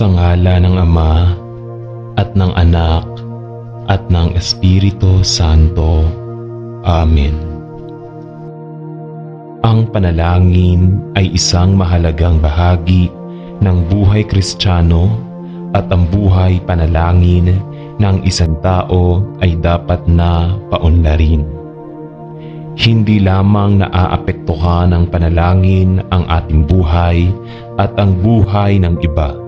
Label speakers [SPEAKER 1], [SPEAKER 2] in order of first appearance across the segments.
[SPEAKER 1] Sa ngala ng Ama, at ng Anak, at ng Espiritu Santo. Amen. Ang panalangin ay isang mahalagang bahagi ng buhay Kristiyano at ang buhay panalangin ng isang tao ay dapat na paunlarin. Hindi lamang naaapektuhan ng panalangin ang ating buhay at ang buhay ng iba,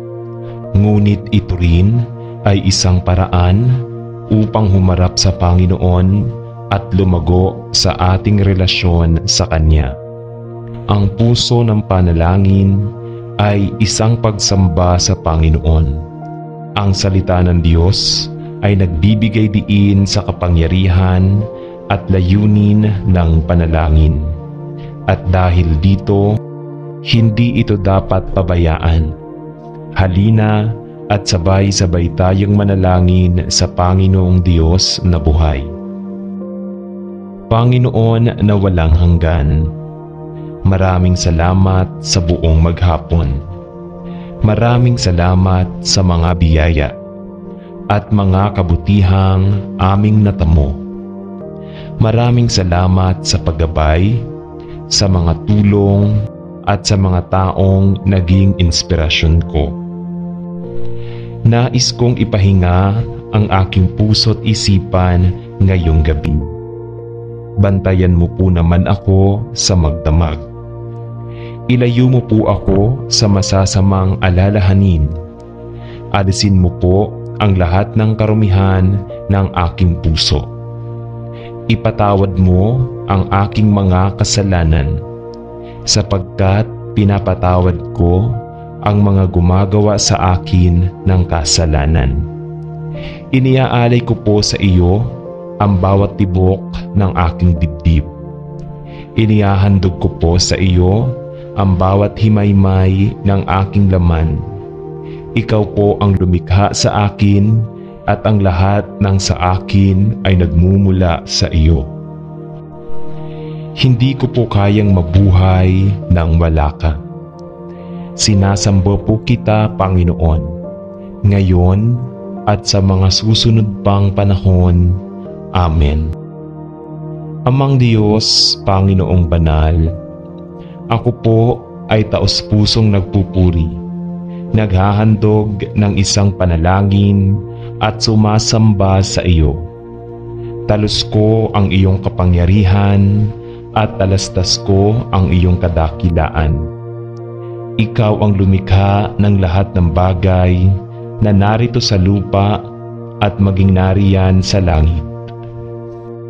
[SPEAKER 1] ngunit ito rin ay isang paraan upang humarap sa Panginoon at lumago sa ating relasyon sa Kanya. Ang puso ng panalangin ay isang pagsamba sa Panginoon. Ang salita ng Diyos ay nagbibigay diin sa kapangyarihan at layunin ng panalangin. At dahil dito, hindi ito dapat pabayaan. Halina at sabay-sabay tayong manalangin sa Panginoong Diyos na buhay. Panginoon na walang hanggan, maraming salamat sa buong maghapon. Maraming salamat sa mga biyaya at mga kabutihang aming natamo. Maraming salamat sa paggabay, sa mga tulong at sa mga taong naging inspirasyon ko. Nais kong ipahinga ang aking puso't isipan ngayong gabi. Bantayan mo po naman ako sa magdamag. Ilayo mo po ako sa masasamang alalahanin. Alisin mo po ang lahat ng karumihan ng aking puso. Ipatawad mo ang aking mga kasalanan, sapagkat pinapatawad ko ang mga gumagawa sa akin ng kasalanan. Iniaalay ko po sa iyo ang bawat tibok ng aking dibdib. Inihahandog ko po sa iyo ang bawat himaymay ng aking laman. Ikaw po ang lumikha sa akin at ang lahat ng sa akin ay nagmumula sa iyo. Hindi ko po kayang mabuhay nang wala ka. Sinasamba po kita, Panginoon, ngayon at sa mga susunod pang panahon. Amen. Amang Diyos, Panginoong Banal, ako po ay taos-pusong nagpupuri, naghahandog ng isang panalangin at sumasamba sa iyo. Talos ko ang iyong kapangyarihan at talastas ko ang iyong kadakilaan. Ikaw ang lumikha ng lahat ng bagay na narito sa lupa at maging nariyan sa langit.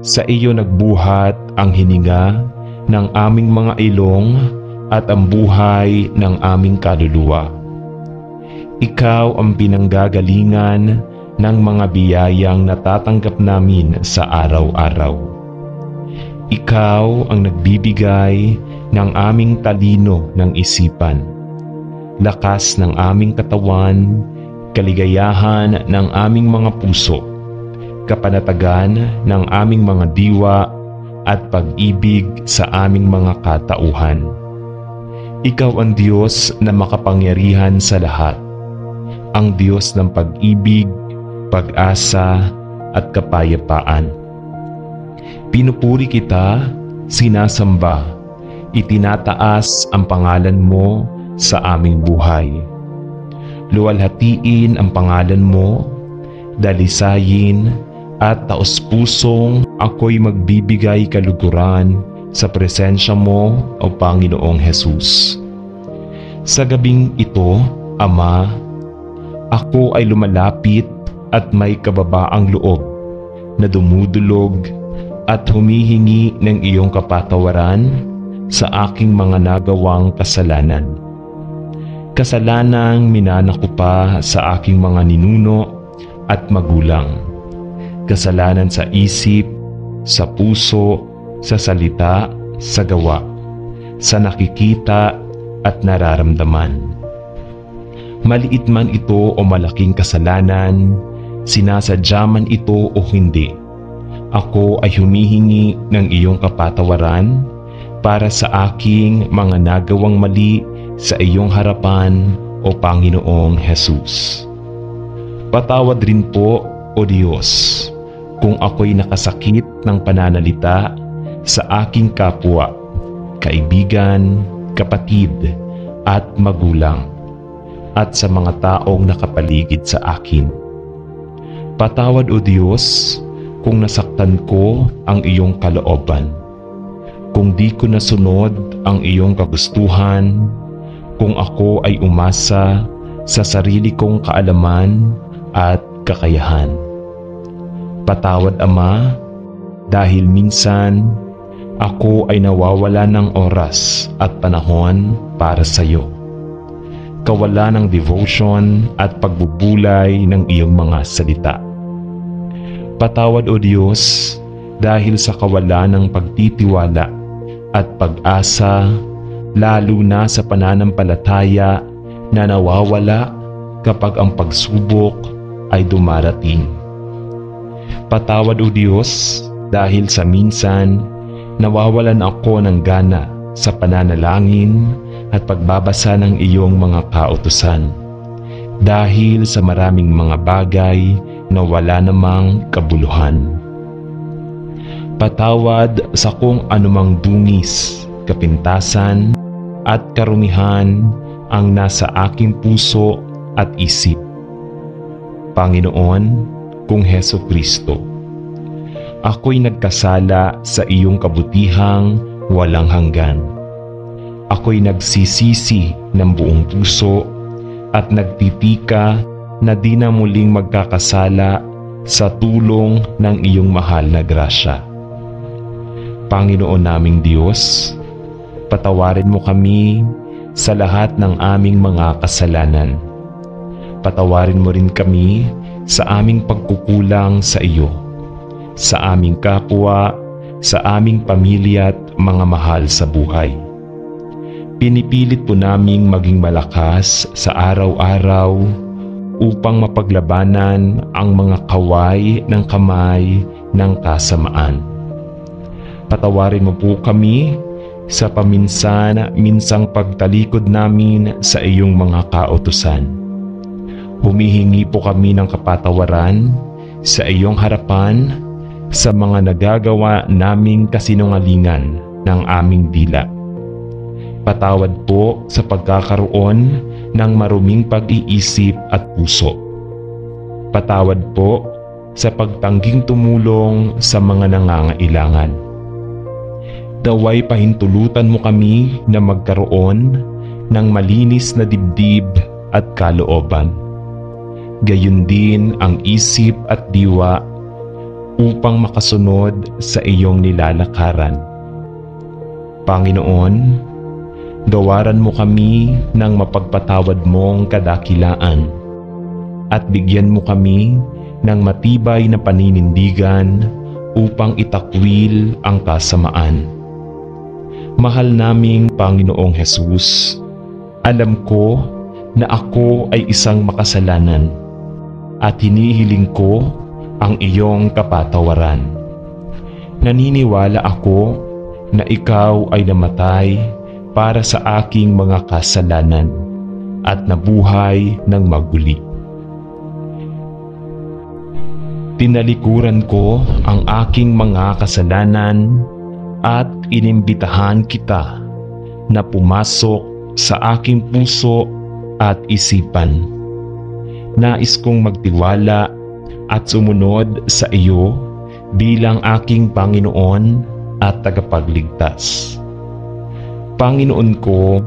[SPEAKER 1] Sa iyo nagbuhat ang hininga ng aming mga ilong at ang buhay ng aming kaluluwa. Ikaw ang pinanggagalingan ng mga biyayang natatanggap namin sa araw-araw. Ikaw ang nagbibigay ng aming talino ng isipan, lakas ng aming katawan, kaligayahan ng aming mga puso, kapanatagan ng aming mga diwa at pag-ibig sa aming mga katauhan. Ikaw ang Diyos na makapangyarihan sa lahat, ang Diyos ng pag-ibig, pag-asa at kapayapaan. Pinupuri kita, sinasamba, itinataas ang pangalan mo sa aming buhay. Luwalhatiin ang pangalan mo, dalisayin at taos-pusong ako'y magbibigay kaluguran sa presensya mo, o Panginoong Hesus. Sa gabing ito, Ama, ako ay lumalapit at may kababaang loob na dumudulog at humihingi ng iyong kapatawaran sa aking mga nagawang kasalanan. Kasalanang minana ko pa sa aking mga ninuno at magulang. Kasalanan sa isip, sa puso, sa salita, sa gawa, sa nakikita at nararamdaman. Maliit man ito o malaking kasalanan, sinasadya man ito o hindi, ako ay humihingi ng iyong kapatawaran para sa aking mga nagawang mali sa iyong harapan, o Panginoong Jesus. Patawad rin po, O Diyos, kung ako'y nakasakit ng pananalita sa aking kapwa, kaibigan, kapatid, at magulang, at sa mga taong nakapaligid sa akin. Patawad, O Diyos, kung nasaktan ko ang iyong kalooban, kung di ko nasunod ang iyong kagustuhan, kung ako ay umasa sa sarili kong kaalaman at kakayahan. Patawad, Ama, dahil minsan ako ay nawawala ng oras at panahon para sa iyo. Kawalan ng devotion at pagbubulay ng iyong mga salita. Patawad, O Diyos, dahil sa kawalan ng pagtitiwala at pag-asa, lalo na sa pananampalataya na nawawala kapag ang pagsubok ay dumarating. Patawad, O Diyos, dahil sa minsan nawawalan ako ng gana sa pananalangin at pagbabasa ng iyong mga kautusan dahil sa maraming mga bagay na wala namang kabuluhan. Patawad sa kung anumang dungis, kapintasan at karumihan ang nasa aking puso at isip. Panginoon, kung Hesukristo, ako'y nagkasala sa iyong kabutihang walang hanggan. Ako'y nagsisisi ng buong puso at nagtitika na di na muling magkakasala sa tulong ng iyong mahal na grasya. Panginoon naming Diyos, patawarin mo kami sa lahat ng aming mga kasalanan. Patawarin mo rin kami sa aming pagkukulang sa iyo, sa aming kapwa, sa aming pamilya at mga mahal sa buhay. Pinipilit po naming maging malakas sa araw-araw upang mapaglabanan ang mga kaway ng kamay ng kasamaan. Patawarin mo po kami sa paminsan-minsang pagtalikod namin sa iyong mga kautusan. Humihingi po kami ng kapatawaran sa iyong harapan sa mga nagagawa naming kasinungalingan ng aming dila. Patawad po sa pagkakaroon ng maruming pag-iisip at puso. Patawad po sa pagtangging tumulong sa mga nangangailangan. Daway pahintulutan mo kami na magkaroon ng malinis na dibdib at kalooban. Gayon din ang isip at diwa upang makasunod sa iyong nilalakaran. Panginoon, gawaran mo kami ng mapagpatawad mong kadakilaan at bigyan mo kami ng matibay na paninindigan upang itakwil ang kasamaan. Mahal naming Panginoong Jesus, alam ko na ako ay isang makasalanan at hinihiling ko ang iyong kapatawaran. Naniniwala ako na ikaw ay namatay para sa aking mga kasalanan at nabuhay ng maguli. Tinalikuran ko ang aking mga kasalanan at inimbitahan kita na pumasok sa aking puso at isipan. Nais kong magtiwala at sumunod sa iyo bilang aking Panginoon at tagapagligtas. Panginoon ko,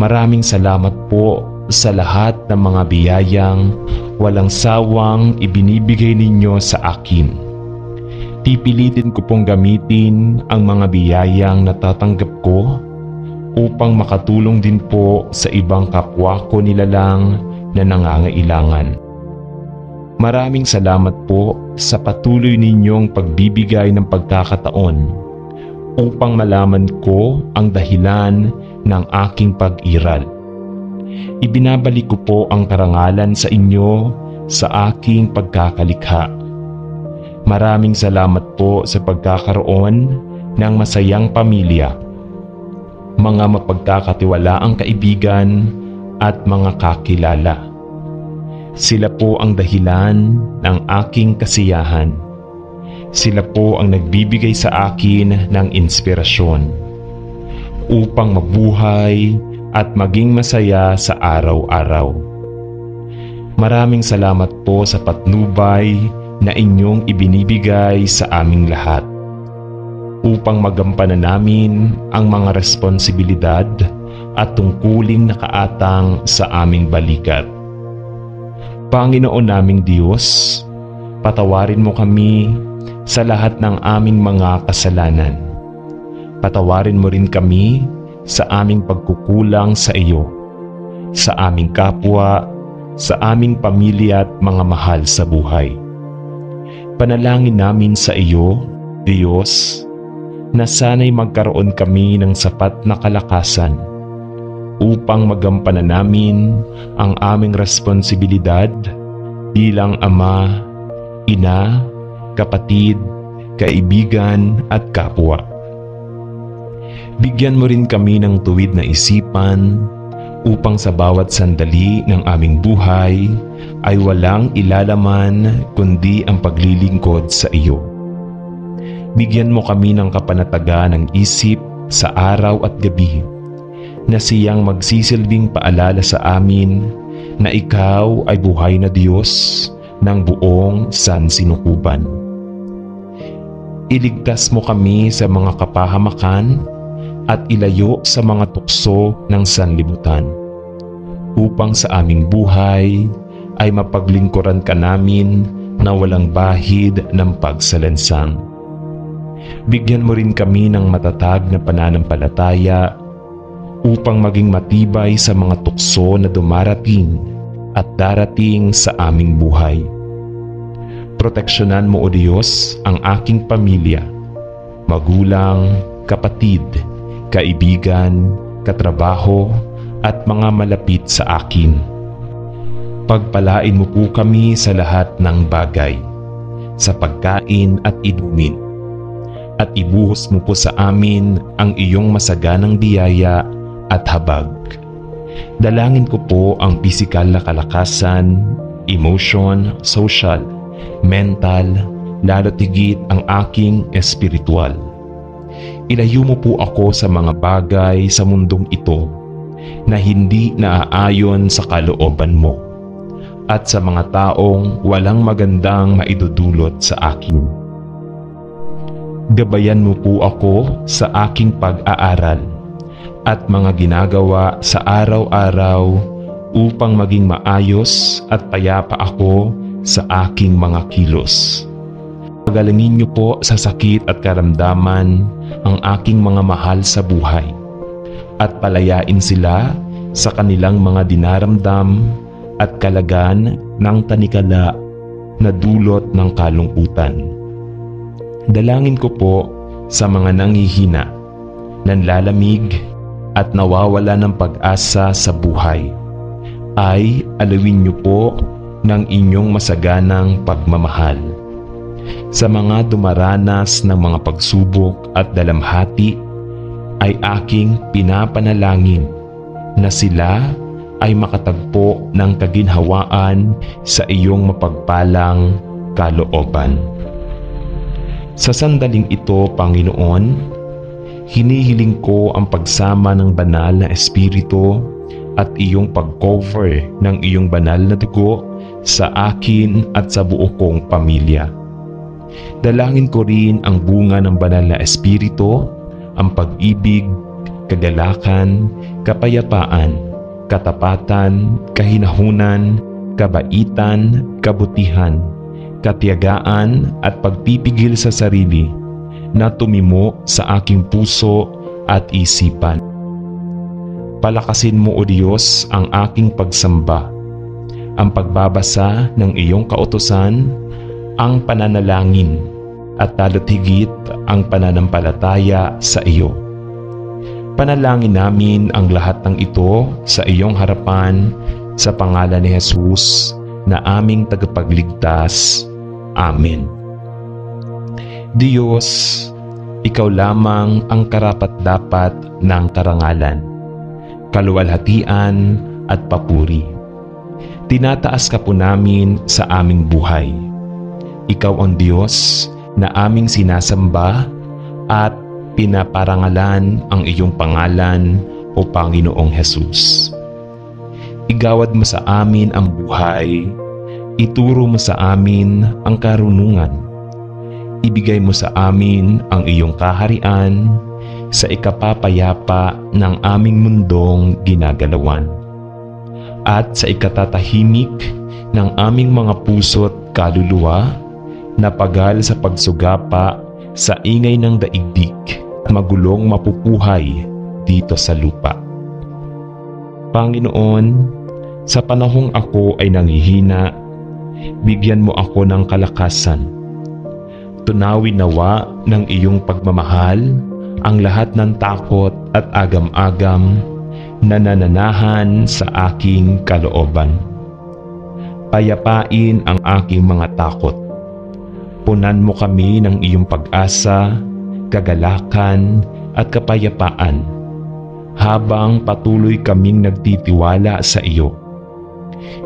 [SPEAKER 1] maraming salamat po sa lahat ng mga biyayang walang sawang ibinibigay ninyo sa akin. Pipilitin ko pong gamitin ang mga biyayang natatanggap ko upang makatulong din po sa ibang kapwa ko nilalang na nangangailangan. Maraming salamat po sa patuloy ninyong pagbibigay ng pagkakataon upang malaman ko ang dahilan ng aking pag-iral. Ibinabalik ko po ang karangalan sa inyo sa aking pagkakalikha. Maraming salamat po sa pagkakaroon ng masayang pamilya, mga mapagkakatiwalaang kaibigan at mga kakilala. Sila po ang dahilan ng aking kasiyahan. Sila po ang nagbibigay sa akin ng inspirasyon upang mabuhay at maging masaya sa araw-araw. Maraming salamat po sa patnubay na inyong ibinibigay sa aming lahat upang magampanan namin ang mga responsibilidad at tungkuling nakaatang sa aming balikat. Panginoon naming Diyos, patawarin mo kami sa lahat ng aming mga kasalanan. Patawarin mo rin kami sa aming pagkukulang sa iyo, sa aming kapwa, sa aming pamilya at mga mahal sa buhay. Panalangin namin sa iyo, Diyos, na sana'y magkaroon kami ng sapat na kalakasan upang magampanan namin ang aming responsibilidad bilang ama, ina, kapatid, kaibigan at kapwa. Bigyan mo rin kami ng tuwid na isipan upang sa bawat sandali ng aming buhay ay walang ilalaman kundi ang paglilingkod sa iyo. Bigyan mo kami ng kapanatagan ng isip sa araw at gabi na siyang magsisilbing paalala sa amin na ikaw ay buhay na Diyos ng buong sansinukuban. Iligtas mo kami sa mga kapahamakan at ilayo sa mga tukso ng sanlibutan upang sa aming buhay ay mapaglingkuran ka namin na walang bahid ng pagsalansang. Bigyan mo rin kami ng matatag na pananampalataya upang maging matibay sa mga tukso na dumarating at darating sa aming buhay. Proteksyonan mo, O Diyos, ang aking pamilya, magulang, kapatid, kaibigan, katrabaho, at mga malapit sa akin. Pagpalain mo po kami sa lahat ng bagay, sa pagkain at inumin, at ibuhos mo po sa amin ang iyong masaganang biyaya at habag. Dalangin ko po ang pisikal na kalakasan, emotion, social, mental, lalo't higit ang aking espiritual. Ilayo mo po ako sa mga bagay sa mundong ito na hindi naaayon sa kalooban mo at sa mga taong walang magandang maidudulot sa akin. Gabayan mo po ako sa aking pag-aaral at mga ginagawa sa araw-araw upang maging maayos at payapa ako sa aking mga kilos. Pagalingin niyo po sa sakit at karamdaman ang aking mga mahal sa buhay at palayain sila sa kanilang mga dinaramdam at kalagan ng tanikala na dulot ng kalungkutan. Dalangin ko po sa mga nanghihina, nanlalamig at nawawala ng pag-asa sa buhay, ay alawin niyo po ng inyong masaganang pagmamahal. Sa mga dumaranas ng mga pagsubok at dalamhati, ay aking pinapanalangin na sila ay makatagpo ng kaginhawaan sa iyong mapagpalang kalooban. Sa sandaling ito, Panginoon, hinihiling ko ang pagsama ng banal na Espiritu at iyong pag-cover ng iyong banal na dugo sa akin at sa buo kong pamilya. Dalangin ko rin ang bunga ng banal na Espiritu, ang pag-ibig, kagalakan, kapayapaan, katapatan, kahinahunan, kabaitan, kabutihan, katiyagaan at pagpipigil sa sarili na tumimo sa aking puso at isipan. Palakasin mo, O Diyos, ang aking pagsamba, ang pagbabasa ng iyong kautusan, ang pananalangin, at lalo't higit ang pananampalataya sa iyo. Panalangin namin ang lahat ng ito sa iyong harapan sa pangalan ni Jesus na aming tagapagligtas. Amen. Diyos, ikaw lamang ang karapat-dapat ng karangalan, kaluwalhatian at papuri. Tinataas ka po namin sa aming buhay. Ikaw ang Diyos na aming sinasamba at pinaparangalan ang iyong pangalan o Panginoong Jesus. Igawad mo sa amin ang buhay, ituro mo sa amin ang karunungan, ibigay mo sa amin ang iyong kaharian sa ikapapayapa ng aming mundong ginagalawan, at sa ikatatahimik ng aming mga puso't kaluluwa na pagal sa pagsugapa sa ingay ng daigdig at magulong mapupuhay dito sa lupa. Panginoon, sa panahong ako ay nanghihina, bigyan mo ako ng kalakasan. Tunawin nawa ng iyong pagmamahal ang lahat ng takot at agam-agam na nananahan sa aking kalooban. Payapain ang aking mga takot. Punan mo kami ng iyong pag-asa, kagalakan at kapayapaan habang patuloy kaming nagtitiwala sa iyo.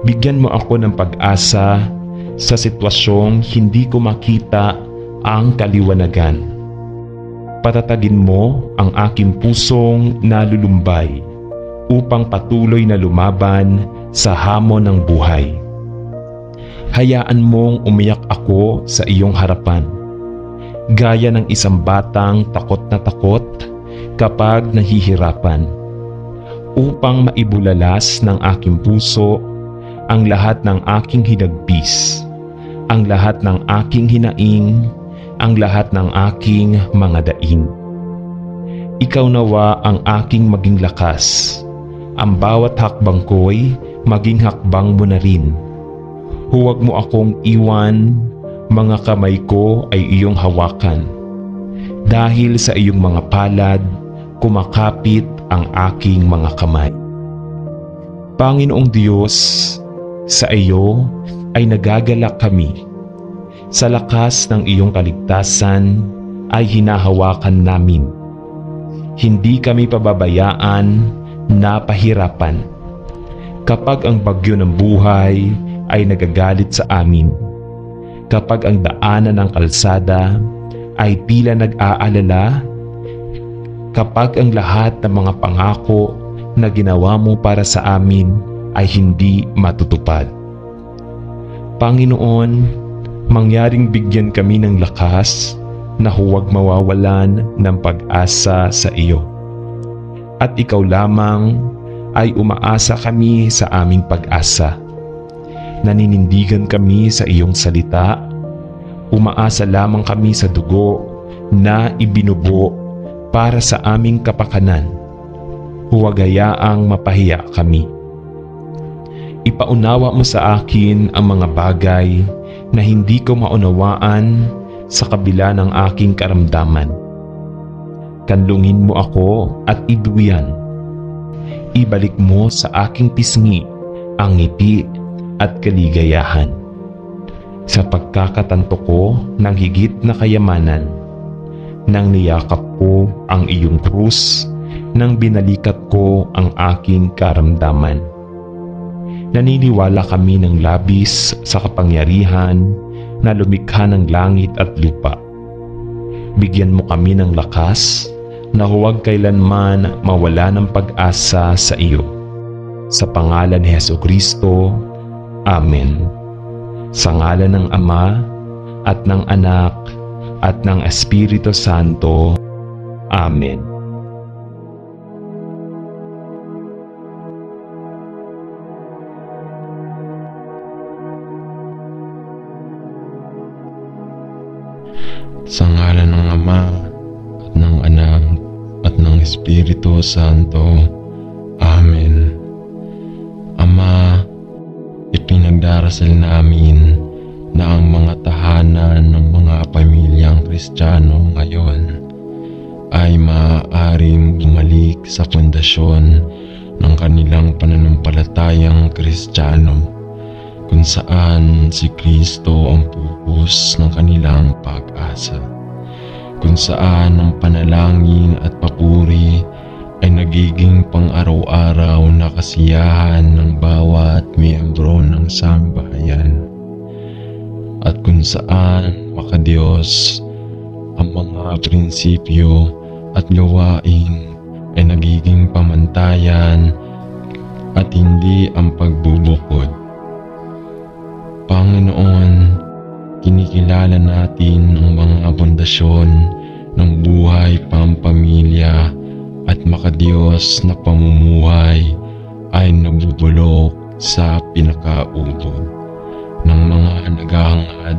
[SPEAKER 1] Bigyan mo ako ng pag-asa sa sitwasyong hindi ko makita ang kaliwanagan. Patatagin mo ang aking pusong nalulumbay upang patuloy na lumaban sa hamon ng buhay. Hayaan mong umiyak ako sa iyong harapan, gaya ng isang batang takot na takot kapag nahihirapan, upang maibulalas ng aking puso ang lahat ng aking hinagpis, ang lahat ng aking hinaing, ang lahat ng aking mga daing. Ikaw nawa ang aking maging lakas, ang bawat hakbang ko'y maging hakbang mo na rin. Huwag mo akong iwan, mga kamay ko ay iyong hawakan. Dahil sa iyong mga palad, kumakapit ang aking mga kamay. Panginoong Diyos, sa iyo ay nagagalak kami. Sa lakas ng iyong kaligtasan ay hinahawakan namin. Hindi kami pababayaan na pahirapan. Kapag ang bagyo ng buhay ay nagagalit sa amin, kapag ang daanan ng kalsada ay tila nag-aalala, kapag ang lahat ng mga pangako na ginawa mo para sa amin ay hindi matutupad. Panginoon, mangyaring bigyan kami ng lakas na huwag mawawalan ng pag-asa sa iyo. At ikaw lamang ay umaasa kami sa aming pag-asa. Naninindigan kami sa iyong salita. Umaasa lamang kami sa dugo na ibinubo para sa aming kapakanan. Huwag hayaang mapahiya kami. Ipaunawa mo sa akin ang mga bagay na hindi ko maunawaan sa kabila ng aking karamdaman. Kanlungin mo ako at iduyan. Ibalik mo sa aking pisngi ang ngiti at kaligayahan. Sa pagkakatanto ko ng higit na kayamanan, nang niyakap ko ang iyong krus, nang binalikat ko ang aking karamdaman. Naniniwala kami ng labis sa kapangyarihan na lumikha ng langit at lupa. Bigyan mo kami ng lakas na huwag kailanman mawala ng pag-asa sa iyo. Sa pangalan ni Jesucristo, Amen. Sa ngalan ng Ama at ng Anak at ng Espiritu Santo, Amen.
[SPEAKER 2] Sa ngalan ng Ama at ng Anak at ng Espiritu Santo, Amen. Ama, ipinagdarasal namin na ang mga tahanan ng mga pamilyang Kristiyano ngayon ay maaaring bumalik sa pundasyon ng kanilang pananampalatayang Kristiyano, kung saan si Kristo ang pupus ng kanilang pag-asa, kung saan ang panalangin at papuri ay nagiging pang-araw-araw na kasiyahan ng bawat miyembro ng sambahayan. At kung saan makadiyos ang mga prinsipyo at gawain ay nagiging pamantayan at hindi ang pagbubukod. Panginoon, kinikilala natin ang mga pundasyon ng buhay pampamilya at makadiyos na pamumuhay ay nabubulok sa pinakaubod ng mga naghahangad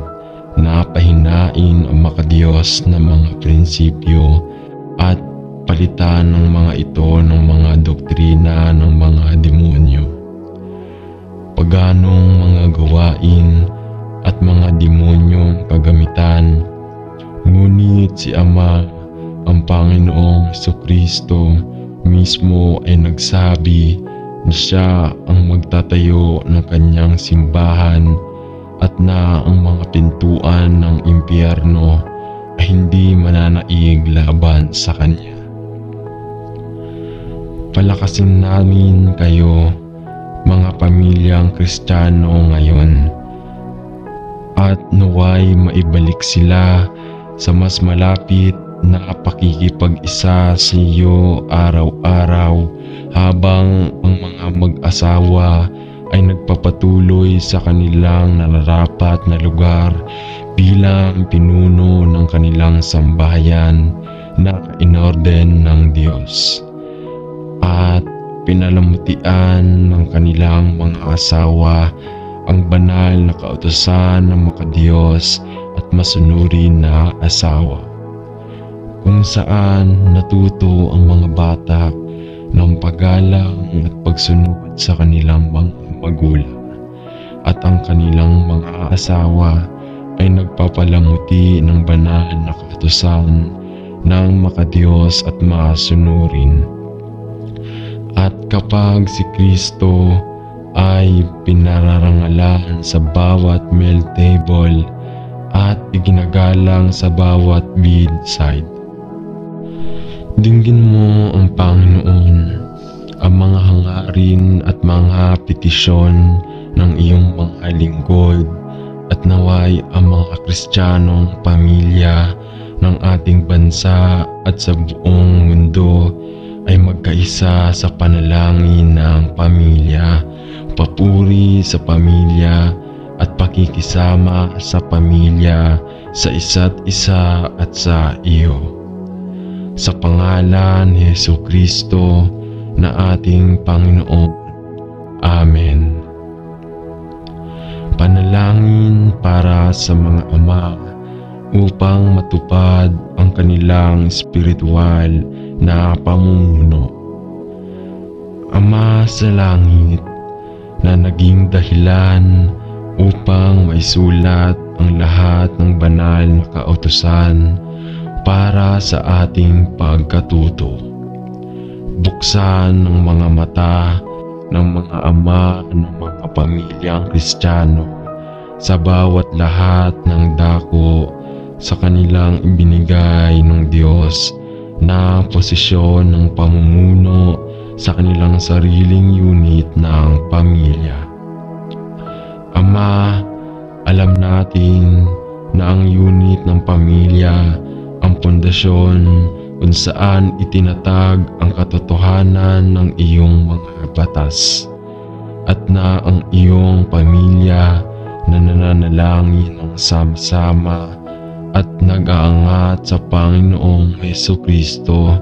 [SPEAKER 2] na pahinain ang makadiyos na mga prinsipyo at palitan ng mga ito ng mga doktrina ng mga demonyo. Paganong mga gawain at mga demonyong kagamitan, ngunit si Ama, ang Panginoong Jesucristo mismo ay nagsabi na siya ang magtatayo ng kanyang simbahan at na ang mga pintuan ng impyerno ay hindi mananaig laban sa kanya. Palakasin namin kayo, mga pamilyang Kristiyano ngayon, at naway maibalik sila sa mas malapit na pakikipag-isa sa iyo araw-araw habang ang mga mag-asawa ay nagpapatuloy sa kanilang nararapat na lugar bilang pinuno ng kanilang sambahayan na inorden ng Diyos, at pinalamutian ng kanilang mga asawa ang banal na kautusan ng makadiyos at masunuri na asawa, kung saan natuto ang mga bata ng paggalang at pagsunod sa kanilang mga magulang, at ang kanilang mga asawa ay nagpapalamuti ng banal na kautusan ng makadiyos at masunurin. At kapag si Kristo ay pinararangalan sa bawat meal table at iginagalang sa bawat bedside, dinggin mo ang Panginoon ang mga hangarin at mga petisyon ng iyong mga lingkod, at naway ang mga Kristiyanong pamilya ng ating bansa at sa buong mundo ay magkaisa sa panalangin ng pamilya, papuri sa pamilya at pakikisama sa pamilya sa isa't isa at sa iyo. Sa pangalan ni Jesucristo na ating Panginoon. Amen. Panalangin para sa mga ama upang matupad ang kanilang spiritual na pamumuno. Ama sa langit, na naging dahilan upang maisulat ang lahat ng banal na kautusan para sa ating pagkatuto. Buksan ng mga mata ng mga ama ng mga pamilyang Kristiyano sa bawat lahat ng dako sa kanilang ibinigay ng Diyos na posisyon ng pamumuno sa kanilang sariling unit ng pamilya. Ama, alam natin na ang unit ng pamilya ang pundasyon kung saan itinatag ang katotohanan ng iyong mga batas, at na ang iyong pamilya na nananalangin ng sama-sama at nag-aangat sa Panginoong Jesucristo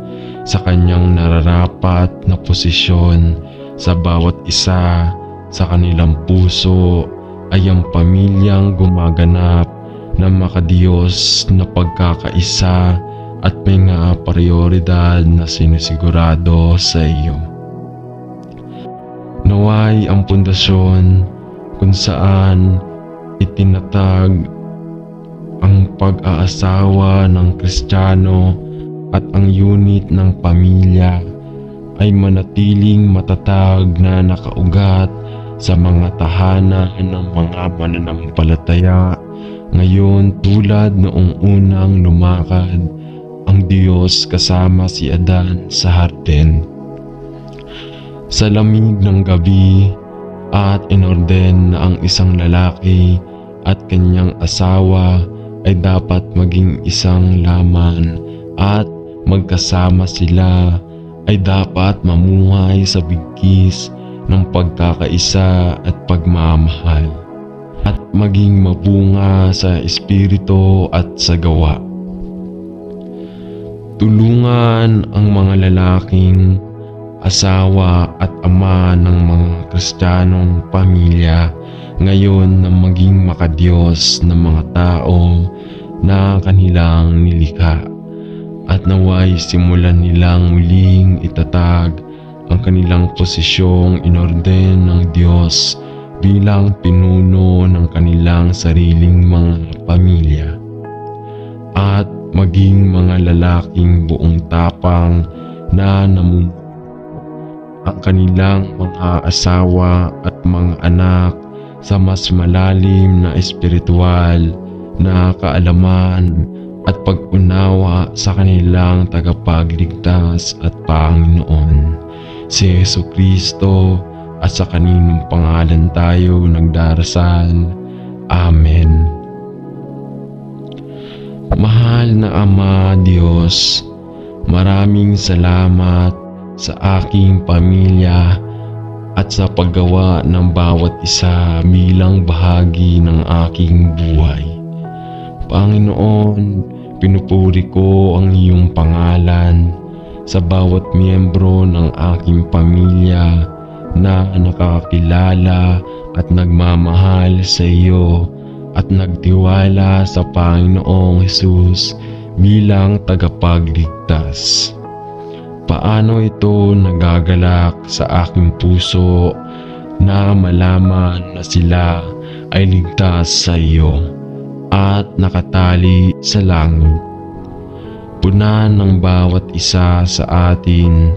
[SPEAKER 2] sa kanyang nararapat na posisyon sa bawat isa sa kanilang puso ay ang pamilyang gumaganap ng makadiyos na pagkakaisa at may nga prioridad na sinisigurado sa iyo. Naway ang pundasyon kung saan itinatag ang pag-aasawa ng Kristiyano at ang unit ng pamilya ay manatiling matatag na nakaugat sa mga tahanan ng mga mananampalataya ngayon, tulad noong unang lumakad ang Diyos kasama si Adan sa hardin. Sa lamig ng gabi at inorden na ang isang lalaki at kanyang asawa ay dapat maging isang laman at magkasama sila ay dapat mamuhay sa bigkis ng pagkakaisa at pagmamahal at maging mabunga sa espiritu at sa gawa. Tulungan ang mga lalaking asawa at ama ng mga Kristiyanong pamilya ngayon na maging makadiyos ng mga tao na kanilang nilikha at naway simulan nilang muling itatag ang kanilang posisyong inorden ng Diyos bilang pinuno ng kanilang sariling mga pamilya at maging mga lalaking buong tapang na namumuhay ang kanilang mga asawa at mga anak sa mas malalim na espiritual na kaalaman at pag-unawa sa kanilang tagapagligtas at Panginoon, si Jesucristo, at sa kaninong pangalan tayo nagdarasal. Amen. Mahal na Ama Diyos, maraming salamat sa aking pamilya at sa paggawa ng bawat isa bilang bahagi ng aking buhay. Panginoon, pinupuri ko ang iyong pangalan sa bawat miyembro ng aking pamilya na nakakilala at nagmamahal sa iyo at nagtiwala sa Panginoong Hesus bilang tagapagligtas. Paano ito nagagalak sa aking puso na malaman na sila ay ligtas sa iyo at nakatali sa langit. Punan ng bawat isa sa atin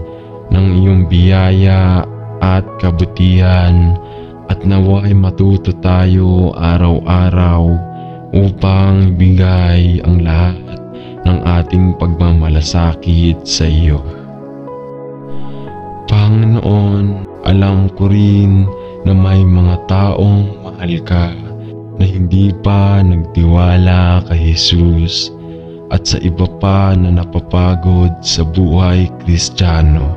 [SPEAKER 2] ng iyong biyaya at kabutihan at naway matuto tayo araw-araw upang bigay ang lahat ng ating pagmamalasakit sa iyo. Panginoon, alam ko rin na may mga taong mahal ka na hindi pa nagtiwala kay Jesus at sa iba pa na napapagod sa buhay Kristiyano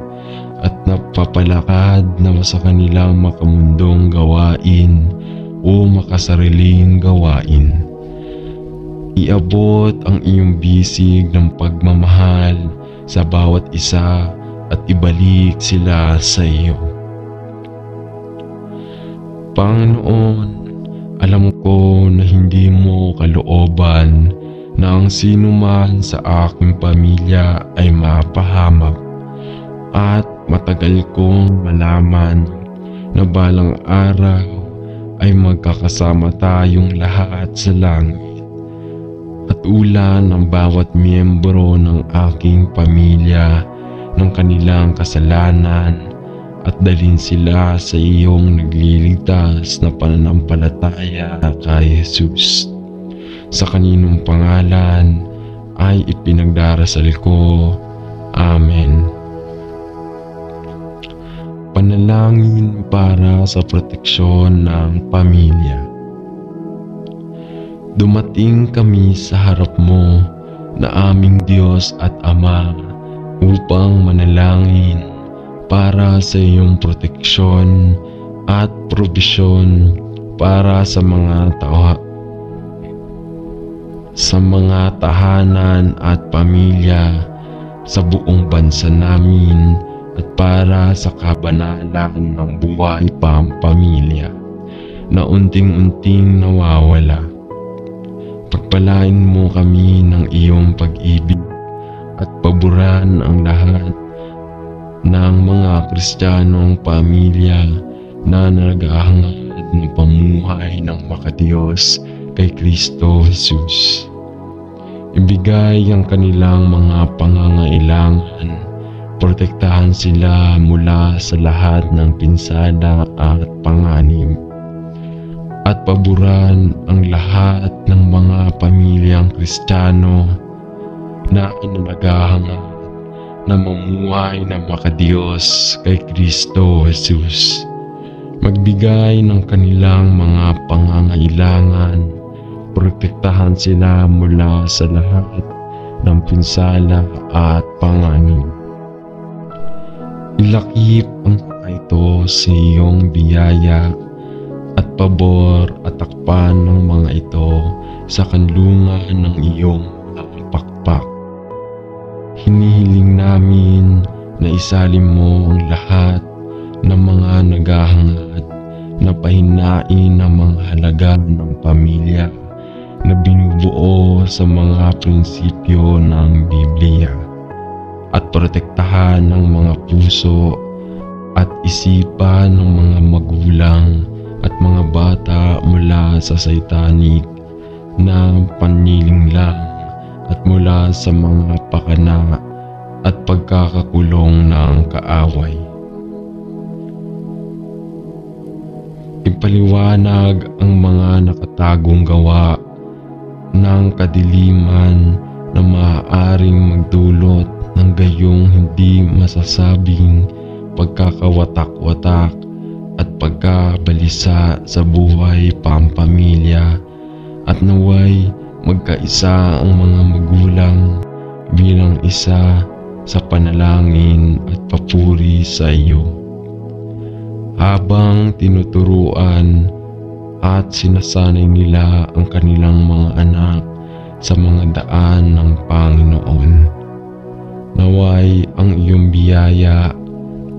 [SPEAKER 2] at napapalakad na sa kanilang makamundong gawain o makasariling gawain. Iabot ang iyong bisig ng pagmamahal sa bawat isa at ibalik sila sa iyo. Panginoon, alam ko na hindi mo kalooban na ang sino man sa aking pamilya ay mapahamak at matagal kong malaman na balang araw ay magkakasama tayong lahat sa langit at ulan ng bawat miyembro ng aking pamilya ng kanilang kasalanan at dalhin sila sa iyong nagliligtas na pananampalataya kay Jesus. Sa kaninong pangalan ay ipinagdarasal ko. Amen. Panalangin para sa proteksyon ng pamilya. Dumating kami sa harap mo na aming Diyos at Ama upang manalangin para sa iyong proteksyon at probisyon para sa mga tahanan at pamilya sa buong bansa namin at para sa kabanalan ng buhay pampamilya na unting-unting nawawala. Pagpalain mo kami ng iyong pag-ibig at paboran ang lahat ng mga Kristiyanong pamilya na naghahangad ng pamuhay ng makadiyos kay Kristo Jesus. Ibigay ang kanilang mga pangangailangan, protektahan sila mula sa lahat ng pinsala at panganib, at paboran ang lahat ng mga pamilyang Kristiyano na naghahangad na mamuhay na makadiyos kay Kristo Jesus. Magbigay ng kanilang mga pangangailangan, protektahan sila mula sa lahat ng pinsala at panganib. Ilakip ang mga ito sa iyong biyaya at pabor at takpan ng mga ito sa kanlungan ng iyong mga pakpak. Hinihiling namin na isalin mo ang lahat ng mga naghahangad na pahinain ng mga halaga ng pamilya na binubuo sa mga prinsipyo ng Biblia at protektahan ng mga puso at isipan ng mga magulang at mga bata mula sa satanic na panlilinglang at mula sa mga pakana at pagkakakulong ng kaaway. Ipaliwanag ang mga nakatagong gawa ng kadiliman na maaaring magdulot ng gayong hindi masasabing pagkakawatak-watak at pagkabalisa sa buhay pampamilya at naway magkaisa ang mga magulang bilang isa sa panalangin at papuri sa iyo. Habang tinuturuan at sinasanay nila ang kanilang mga anak sa mga daan ng Panginoon. Naway ang iyong biyaya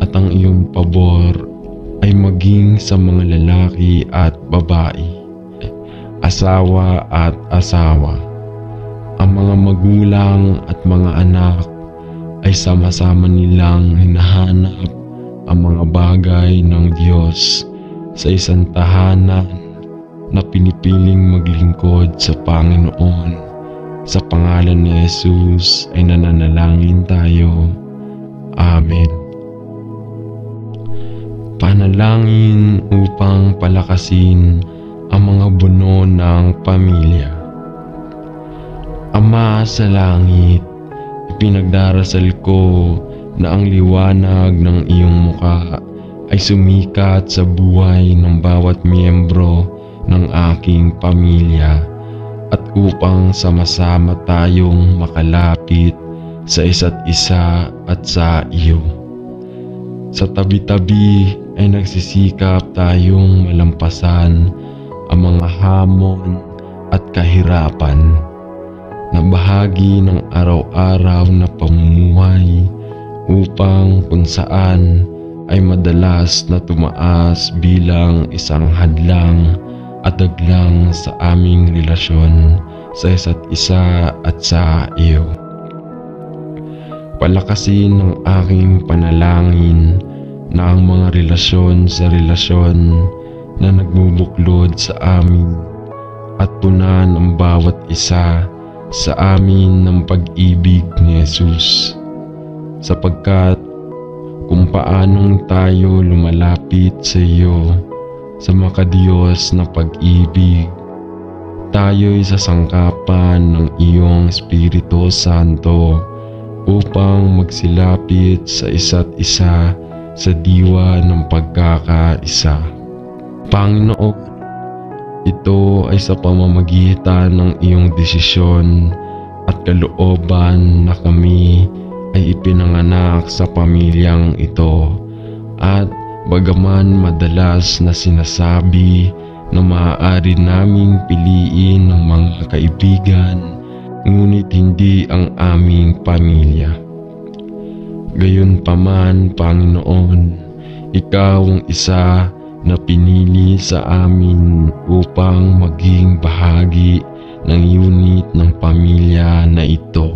[SPEAKER 2] at ang iyong pabor ay maging sa mga lalaki at babae, asawa at asawa. Ang mga magulang at mga anak ay sama-sama nilang hinahanap ang mga bagay ng Diyos sa isang tahanan na pinipiling maglingkod sa Panginoon. Sa pangalan ni Jesus ay nananalangin tayo. Amen. Panalangin upang palakasin ang mga buno ng pamilya. Ama sa langit, ipinagdarasal ko na ang liwanag ng iyong muka ay sumikat sa buhay ng bawat miyembro ng aking pamilya at upang sama-sama tayong makalapit sa isa't isa at sa iyo. Sa tabi-tabi ay nagsisikap tayong malampasan ang mga hamon at kahirapan na bahagi ng araw-araw na pamumuhay upang kung saan ay madalas na tumaas bilang isang hadlang at daglang sa aming relasyon sa isa't isa at sa iyo. Palakasin ng aking panalangin na ang mga relasyon sa relasyon na nagbubuklod sa amin at tunan ang bawat isa sa amin ng pag-ibig ni Jesus. Sapagkat kung paanong tayo lumalapit sa iyo sa makadiyos na pag-ibig, tayo'y sasangkapan ng iyong Espiritu Santo upang magsilapit sa isa't isa sa diwa ng pagkakaisa. Panginoon, ito ay sa pamamagitan ng iyong desisyon at kalooban na kami ay ipinanganak sa pamilyang ito at bagaman madalas na sinasabi na maaari naming piliin ng mga kaibigan, ngunit hindi ang aming pamilya. Gayunpaman, Panginoon, ikaw ang isa na pinili sa amin upang maging bahagi ng unit ng pamilya na ito.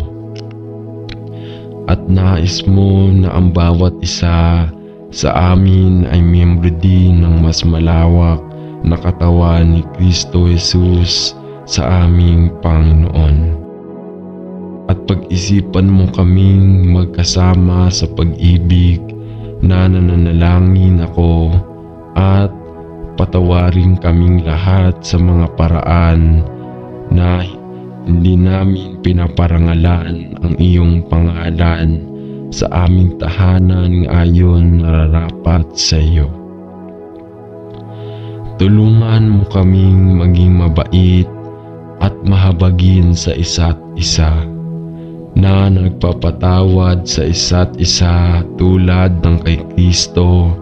[SPEAKER 2] At nais mo na ang bawat isa sa amin ay miyembro din ng mas malawak na katawan ni Kristo Jesus sa aming Panginoon. At pag-isipan mo kaming magkasama sa pag-ibig na nananalangin ako at patawarin kaming lahat sa mga paraan na hindi namin pinaparangalan ang iyong pangalan sa aming tahanan ngayon nararapat sa iyo. Tulungan mo kaming maging mabait at mahabagin sa isa't isa, na nagpapatawad sa isa't isa tulad ng kay Kristo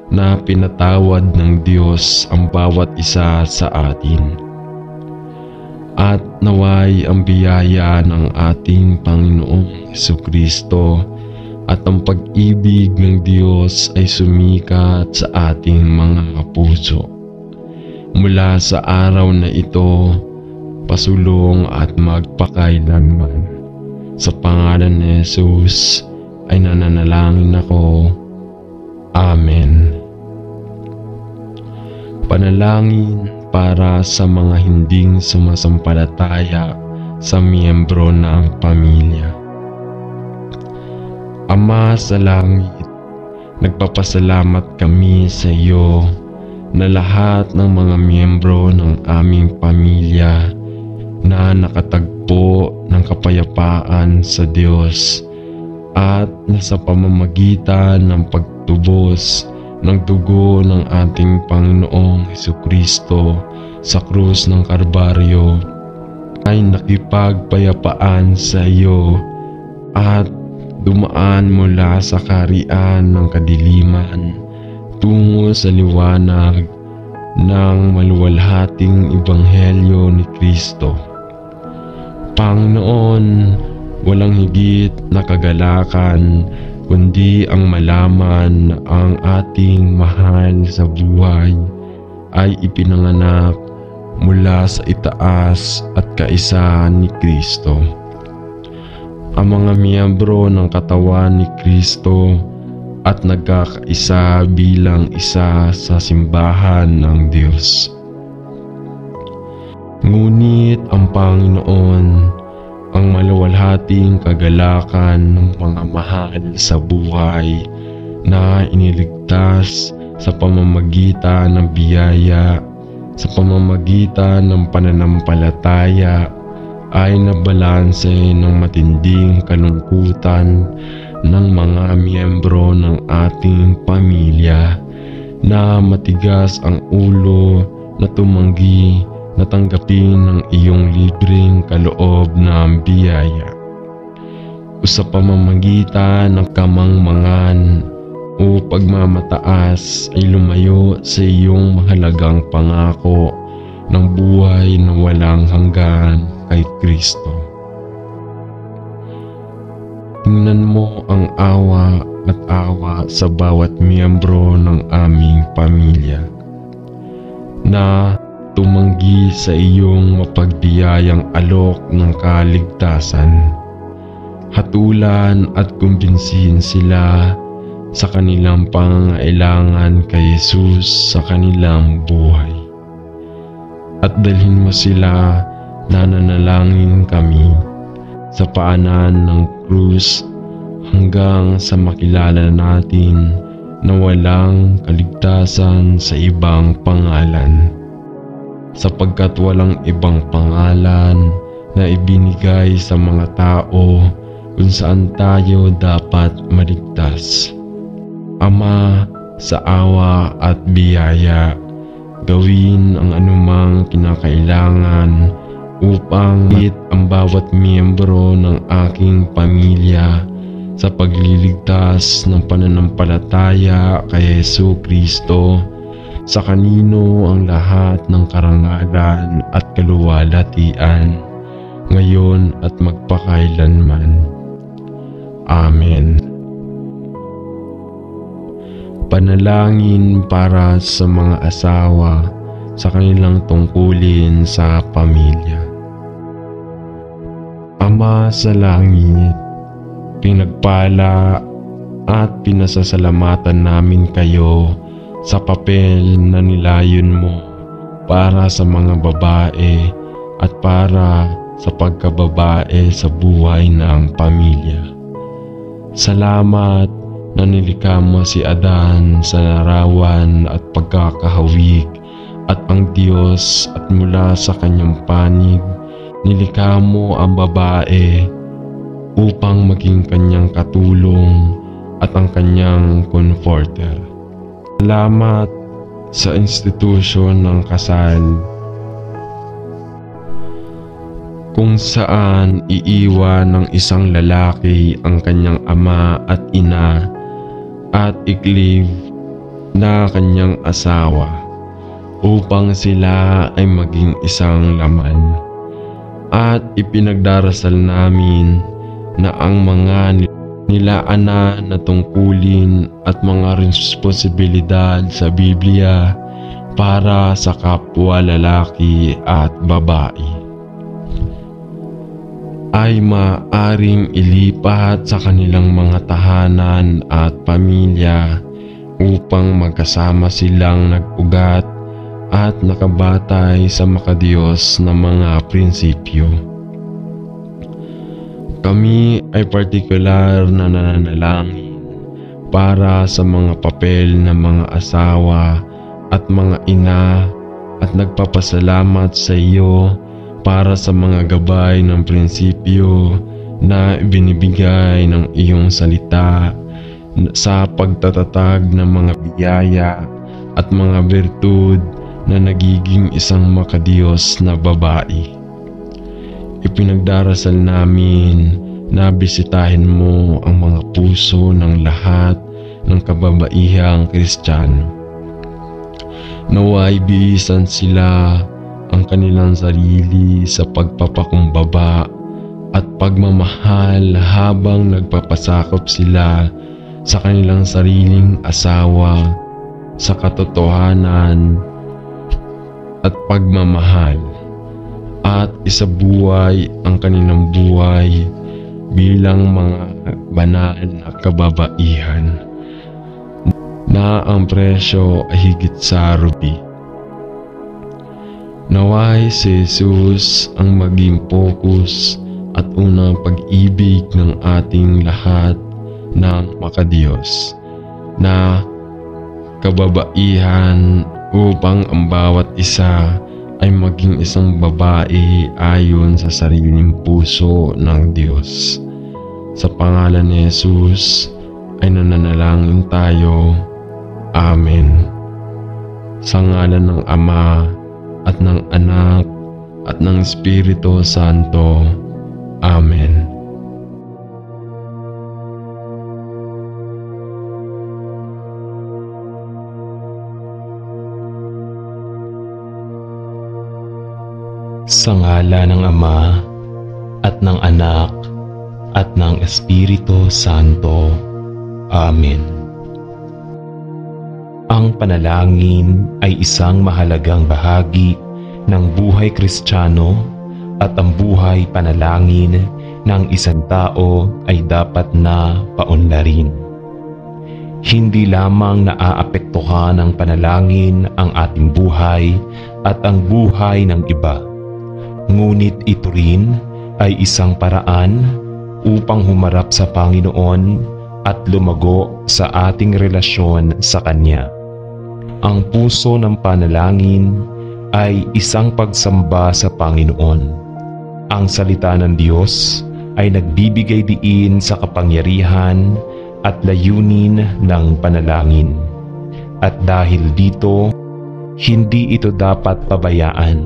[SPEAKER 2] na pinatawad ng Diyos ang bawat isa sa atin. At naway ang biyaya ng ating Panginoong Jesucristo at ang pag-ibig ng Diyos ay sumikat sa ating mga puso. Mula sa araw na ito, pasulong at magpakailanman. Sa pangalan ni Jesus ay nananalangin ako. Amen. Panalangin para sa mga hinding sumasampalataya sa miyembro ng pamilya. Ama sa langit, nagpapasalamat kami sa iyo na lahat ng mga miyembro ng aming pamilya na nakatagpo ng kapayapaan sa Diyos at nasa pamamagitan ng pagtubos ng dugo ng ating Panginoong Jesucristo sa krus ng Kalbaryo ay nakipagpayapaan sa iyo at dumaan mula sa kaharian ng kadiliman tungo sa liwanag ng maluwalhating ebanghelyo ni Kristo. Panginoon, walang higit na kagalakan kundi ang malaman na ang ating mahal sa buhay ay ipinanganak mula sa itaas at kaisa ni Kristo. Ang mga miyembro ng katawan ni Kristo at nagkakaisa bilang isa sa simbahan ng Diyos. Ngunit ang Panginoon, ang maluwalhating kagalakan ng mga mahal sa buhay na iniligtas sa pamamagitan ng biyaya, sa pamamagitan ng pananampalataya, ay nabalanse ng matinding kalungkutan ng mga miyembro ng ating pamilya na matigas ang ulo na tumanggi na tanggapin ng iyong libreng kaloob ng biyaya. O sa pamamagitan ng kamangmangan o pagmamataas ay lumayo sa iyong mahalagang pangako ng buhay na walang hanggan kay Kristo. Tingnan mo ang awa at awa sa bawat miyembro ng aming pamilya na tumanggi sa iyong mapagbiyayang alok ng kaligtasan. Hatulan at kumbinsihin sila sa kanilang pangangailangan kay Jesus sa kanilang buhay. At dalhin mo sila na nanalangin kami sa paanan ng krus hanggang sa makilala natin na walang kaligtasan sa ibang pangalan, sapagkat walang ibang pangalan na ibinigay sa mga tao kung saan tayo dapat maligtas. Ama, sa awa at biyaya, gawin ang anumang kinakailangan upang higit ang bawat miyembro ng aking pamilya sa pagliligtas ng pananampalataya kay Jesucristo, sa kanino ang lahat ng karangalan at kaluwalhatian, ngayon at magpakailanman. Amen. Panalangin para sa mga asawa sa kanilang tungkulin sa pamilya. Ama sa langit, pinagpala at pinasasalamatan namin kayo sa papel na nilayon mo para sa mga babae at para sa pagkababae sa buhay ng pamilya. Salamat na nilikha mo si Adan sa larawan at pagkakahawig at ang Diyos, at mula sa kanyang panig nilikha mo ang babae upang maging kanyang katulong at ang kanyang comforter. Salamat sa institusyon ng kasal, kung saan iiwan ng isang lalaki ang kanyang ama at ina at i-cleave na kanyang asawa upang sila ay maging isang laman. At ipinagdarasal namin na ang mga nilaanan na tungkulin at mga responsibilidad sa Biblia para sa kapwa lalaki at babae ay maaring ilipat sa kanilang mga tahanan at pamilya upang magkasama silang nag-ugat at nakabatay sa makadiyos na mga prinsipyo. Kami ay partikular na nananalangin para sa mga papel ng mga asawa at mga ina at nagpapasalamat sa iyo para sa mga gabay ng prinsipyo na binibigay ng iyong salita sa pagtatatag ng mga biyaya at mga bertud na nagiging isang makadiyos na babae. Ipinagdarasal namin na bisitahin mo ang mga puso ng lahat ng kababaihang Kristiyano. Naway bihisan sila ang kanilang sarili sa pagpapakumbaba at pagmamahal habang nagpapasakop sila sa kanilang sariling asawa sa katotohanan at pagmamahal, at isabuhay ang kanilang buhay bilang mga banal na kababaihan na ang presyo ay higit sa rubi. Naway si Jesus ang maging focus at unang pag-ibig ng ating lahat ng makadiyos na kababaihan, upang ang bawat isa ay maging isang babae ayon sa sariling puso ng Diyos. Sa pangalan ni Jesus ay nananalangin tayo. Amen. Sa ngalan ng Ama at ng Anak at ng Espiritu Santo. Amen.
[SPEAKER 1] Sa ngalan ng Ama at ng Anak at ng Espiritu Santo. Amen. Ang panalangin ay isang mahalagang bahagi ng buhay Kristiyano, at ang buhay panalangin ng isang tao ay dapat na paunlarin. Hindi lamang naaapektuhan ng panalangin ang ating buhay at ang buhay ng iba, ngunit ito rin ay isang paraan upang humarap sa Panginoon at lumago sa ating relasyon sa Kanya. Ang puso ng panalangin ay isang pagsamba sa Panginoon. Ang salita ng Diyos ay nagbibigay diin sa kapangyarihan at layunin ng panalangin. At dahil dito, hindi ito dapat pabayaan.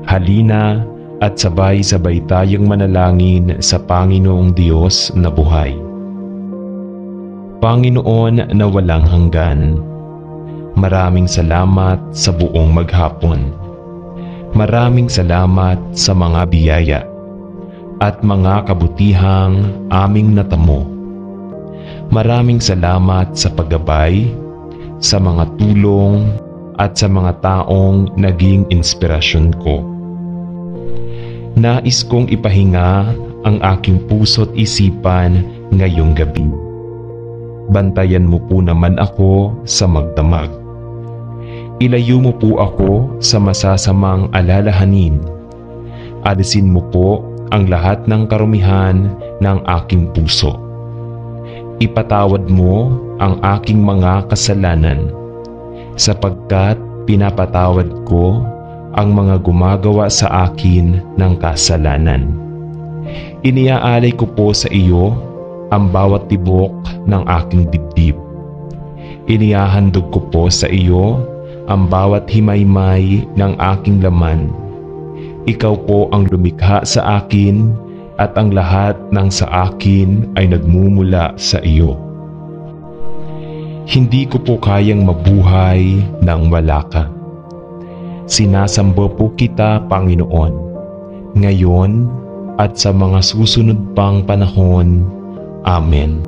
[SPEAKER 1] Halina at sabay-sabay tayong manalangin sa Panginoong Diyos na buhay. Panginoon na walang hanggan, maraming salamat sa buong maghapon. Maraming salamat sa mga biyaya at mga kabutihang aming natamo. Maraming salamat sa paggabay, sa mga tulong at sa mga taong naging inspirasyon ko. Nais kong ipahinga ang aking puso't isipan ngayong gabi. Bantayan mo po naman ako sa magdamag. Ilayo mo po ako sa masasamang alalahanin. Alisin mo po ang lahat ng karumihan ng aking puso. Ipatawad mo ang aking mga kasalanan, sapagkat pinapatawad ko ang mga gumagawa sa akin ng kasalanan. Iniaalay ko po sa iyo ang bawat tibok ng aking dibdib. Inihahandog ko po sa iyo ang bawat himaymay ng aking laman. Ikaw po ang lumikha sa akin at ang lahat ng sa akin ay nagmumula sa iyo. Hindi ko po kayang mabuhay nang wala ka. Sinasamba po kita, Panginoon, ngayon at sa mga susunod pang panahon. Amen.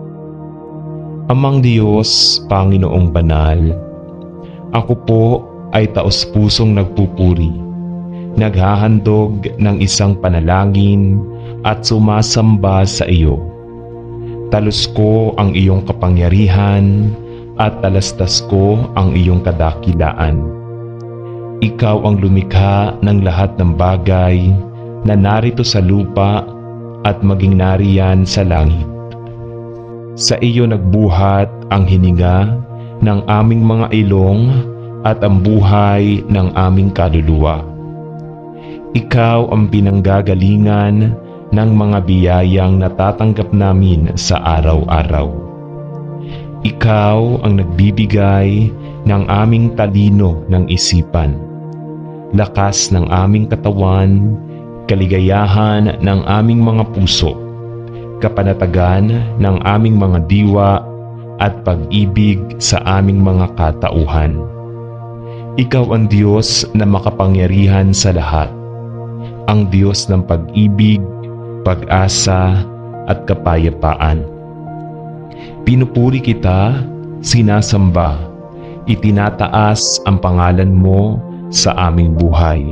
[SPEAKER 1] Amang Diyos, Panginoong Banal, ako po ay taos-pusong nagpupuri, naghahandog ng isang panalangin at sumasamba sa iyo. Talos ko ang iyong kapangyarihan at talastas ko ang iyong kadakilaan. Ikaw ang lumikha ng lahat ng bagay na narito sa lupa at maging nariyan sa langit. Sa iyo nagbuhat ang hininga ng aming mga ilong at ang buhay ng aming kaluluwa. Ikaw ang pinanggagalingan ng mga biyayang natatanggap namin sa araw-araw. Ikaw ang nagbibigay ng aming talino ng isipan, lakas ng aming katawan, kaligayahan ng aming mga puso, kapanatagan ng aming mga diwa at pag-ibig sa aming mga katauhan. Ikaw ang Diyos na makapangyarihan sa lahat, ang Diyos ng pag-ibig, pag-asa at kapayapaan. Pinupuri kita, sinasamba, itinataas ang pangalan mo sa aming buhay.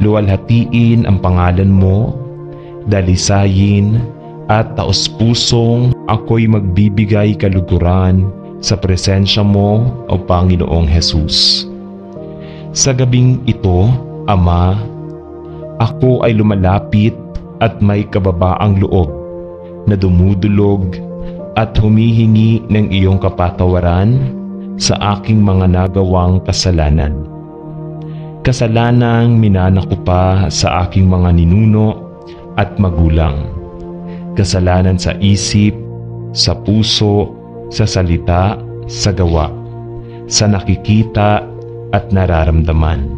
[SPEAKER 1] Luwalhatiin ang pangalan mo, dalisayin at taos-pusong ako'y magbibigay kaluguran sa presensya mo, O Panginoong Hesus. Sa gabing ito, Ama, ako ay lumalapit at may kababaang loob na dumudulog at humihingi ng iyong kapatawaran sa aking mga nagawang kasalanan. Kasalanang minana ko pa sa aking mga ninuno at magulang. Kasalanan sa isip, sa puso, sa salita, sa gawa, sa nakikita at nararamdaman.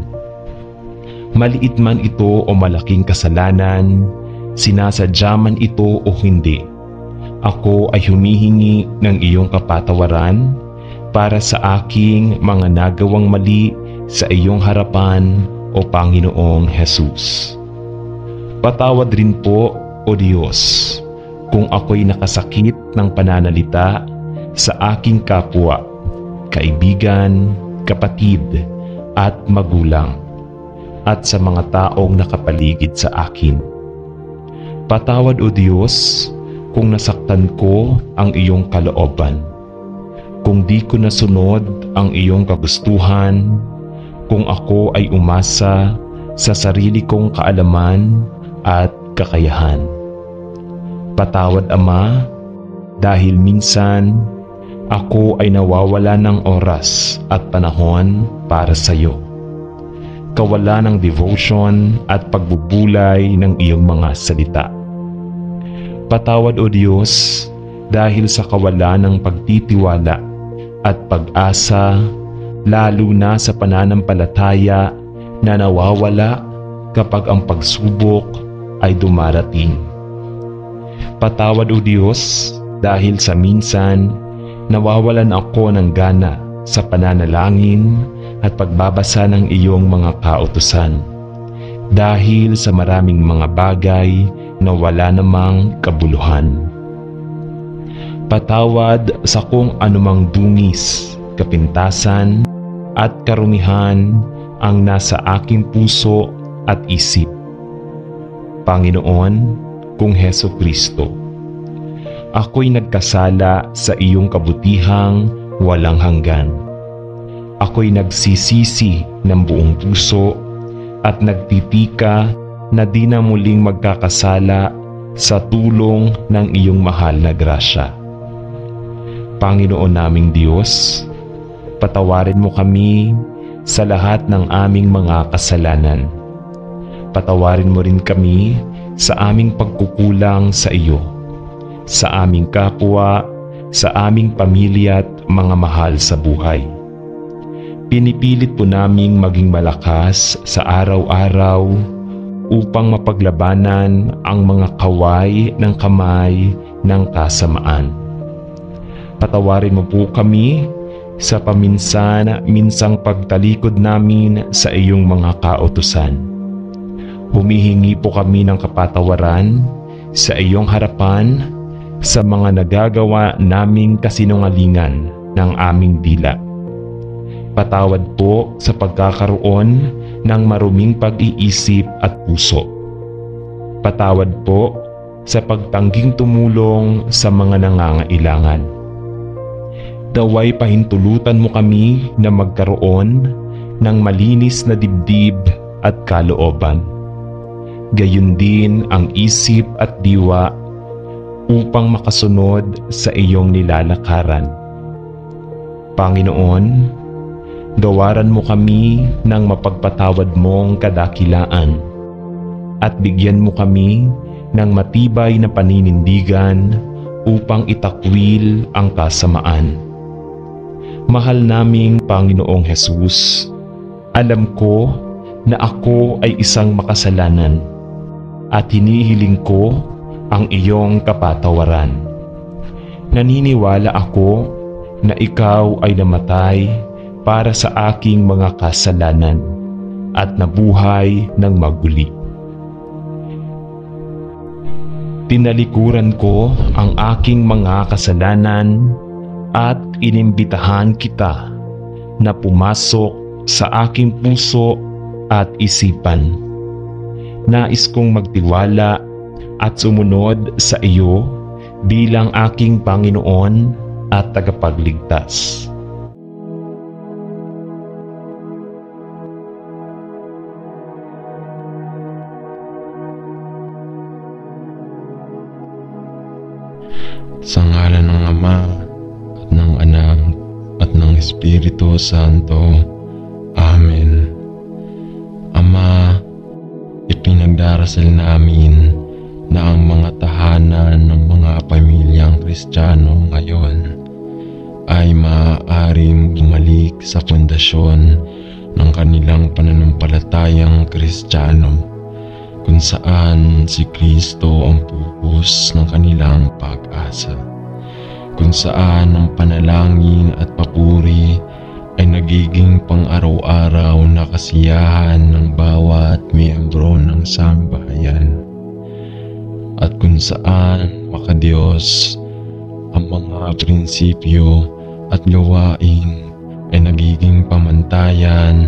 [SPEAKER 1] Maliit man ito o malaking kasalanan, sinasadya man ito o hindi, ako ay humihingi ng iyong kapatawaran para sa aking mga nagawang mali sa iyong harapan, O Panginoong Hesus. Patawad rin po, O Diyos, kung ako'y nakasakit ng pananalita sa aking kapwa, kaibigan, kapatid at magulang, at sa mga taong nakapaligid sa akin. Patawad, O Diyos, kung nasaktan ko ang iyong kalooban, kung di ko nasunod ang iyong kagustuhan, kung ako ay umasa sa sarili kong kaalaman at kakayahan. Patawad, Ama, dahil minsan ako ay nawawala ng oras at panahon para sa iyo. Kawala ng devotion at pagbubulay ng iyong mga salita. Patawad, O Diyos, dahil sa kawalan ng pagtitiwala at pag-asa, lalo na sa pananampalataya na nawawala kapag ang pagsubok ay dumarating. Patawad, O Diyos, dahil sa minsan nawawalan ako ng gana sa pananalangin at pagbabasa ng iyong mga kautusan dahil sa maraming mga bagay na wala namang kabuluhan. Patawad sa kung anumang dungis, kapintasan at karumihan ang nasa aking puso at isip. Panginoon, kung Hesukristo, ako'y nagkasala sa iyong kabutihang walang hanggan. Ako'y nagsisisi ng buong puso at nagtitika na di na muling magkakasala sa tulong ng iyong mahal na grasya. Panginoon naming Diyos, patawarin mo kami sa lahat ng aming mga kasalanan. Patawarin mo rin kami sa aming pagkukulang sa iyo, sa aming kapwa, sa aming pamilya at mga mahal sa buhay. Pinipilit po naming maging malakas sa araw-araw upang mapaglabanan ang mga kaway ng kamay ng kasamaan. Patawarin mo po kami sa paminsan-minsang pagtalikod namin sa iyong mga kautusan. Humihingi po kami ng kapatawaran sa iyong harapan sa mga nagagawa naming kasinungalingan ng aming dila. Patawad po sa pagkakaroon ng maruming pag-iisip at puso. Patawad po sa pagtangging tumulong sa mga nangangailangan. Daway pahintulutan mo kami na magkaroon ng malinis na dibdib at kalooban. Gayon din ang isip at diwa upang makasunod sa iyong nilalakaran. Panginoon, gawaran mo kami ng mapagpatawad mong kadakilaan at bigyan mo kami ng matibay na paninindigan upang itakwil ang kasamaan. Mahal naming Panginoong Hesus, alam ko na ako ay isang makasalanan at hinihiling ko ang iyong kapatawaran. Naniniwala ako na ikaw ay namatay para sa aking mga kasalanan at nabuhay ng maguli. Tinalikuran ko ang aking mga kasalanan at inimbitahan kita na pumasok sa aking puso at isipan. Nais kong magtiwala at sumunod sa iyo bilang aking Panginoon at tagapagligtas.
[SPEAKER 2] Sa ngalan ng Ama at ng Anak at ng Espiritu Santo. Amen. Ama, ipinagdarasal namin na ang mga tahanan ng mga pamilyang Kristiyano ngayon ay maaaring bumalik sa pundasyon ng kanilang pananampalatayang Kristiyano, kung saan si Kristo ang pupus ng kanilang pag-asa, kung saan ang panalangin at papuri ay nagiging pang-araw-araw na kasiyahan ng bawat miyembro ng sambahayan, at kung saan makadiyos ang mga prinsipyo at gawain ay nagiging pamantayan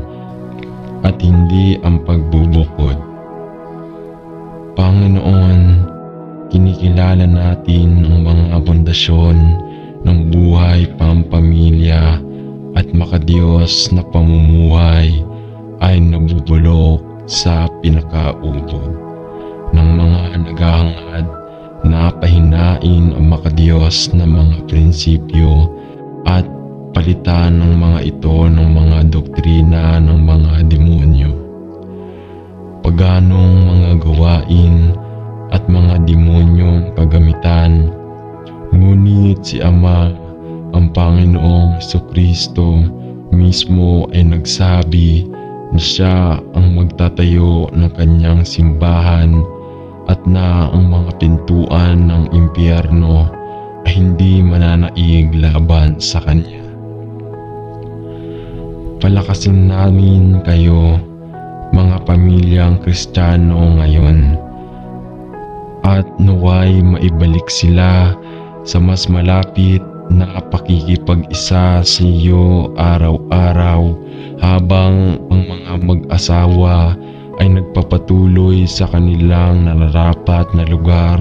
[SPEAKER 2] at hindi ang pagbubukod. Panginoon, kinikilala natin ang mga pundasyon ng buhay pampamilya at makadiyos na pamumuhay ay nabubulok sa pinakaubod ng mga naghahangad na pahinain ang makadiyos na mga prinsipyo at palitan ng mga ito ng mga doktrina ng mga demonyo. Paganong mga gawain at mga demonyong kagamitan, ngunit si Ama, ang Panginoong Jesucristo mismo ay nagsabi na siya ang magtatayo ng kanyang simbahan at na ang mga pintuan ng impyerno ay hindi mananaig laban sa kanya. Palakasin namin kayo, mga pamilyang Kristiyano ngayon, at naway maibalik sila sa mas malapit na pakikipag-isa sa iyo araw-araw habang ang mga mag-asawa ay nagpapatuloy sa kanilang nararapat na lugar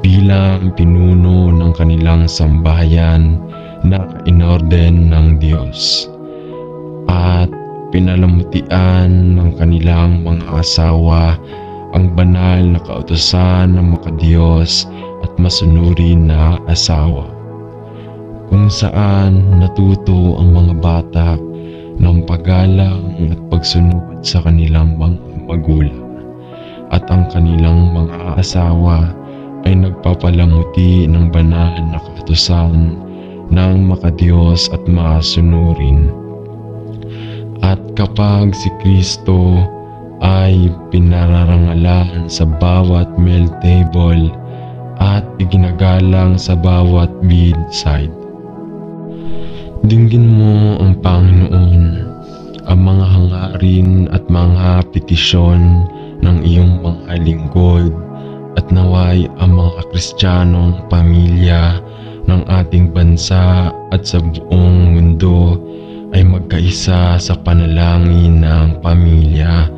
[SPEAKER 2] bilang pinuno ng kanilang sambahayan na inorden ng Diyos, at pinalamutian ng kanilang mga asawa ang banal na kautusan ng makadiyos at masunuri na asawa, kung saan natuto ang mga bata ng paggalang at pagsunod sa kanilang mga magulang at ang kanilang mga asawa ay nagpapalamuti ng banal na kautusan ng makadiyos at masunurin. At kapag si Kristo ay pinararangalan sa bawat meal table at iginagalang sa bawat bedside, dinggin mo ang Panginoon ang mga hangarin at mga petisyon ng iyong mga lingkod, at naway ang mga Kristiyanong pamilya ng ating bansa at sa buong mundo ay magkaisa sa panalangin ng pamilya,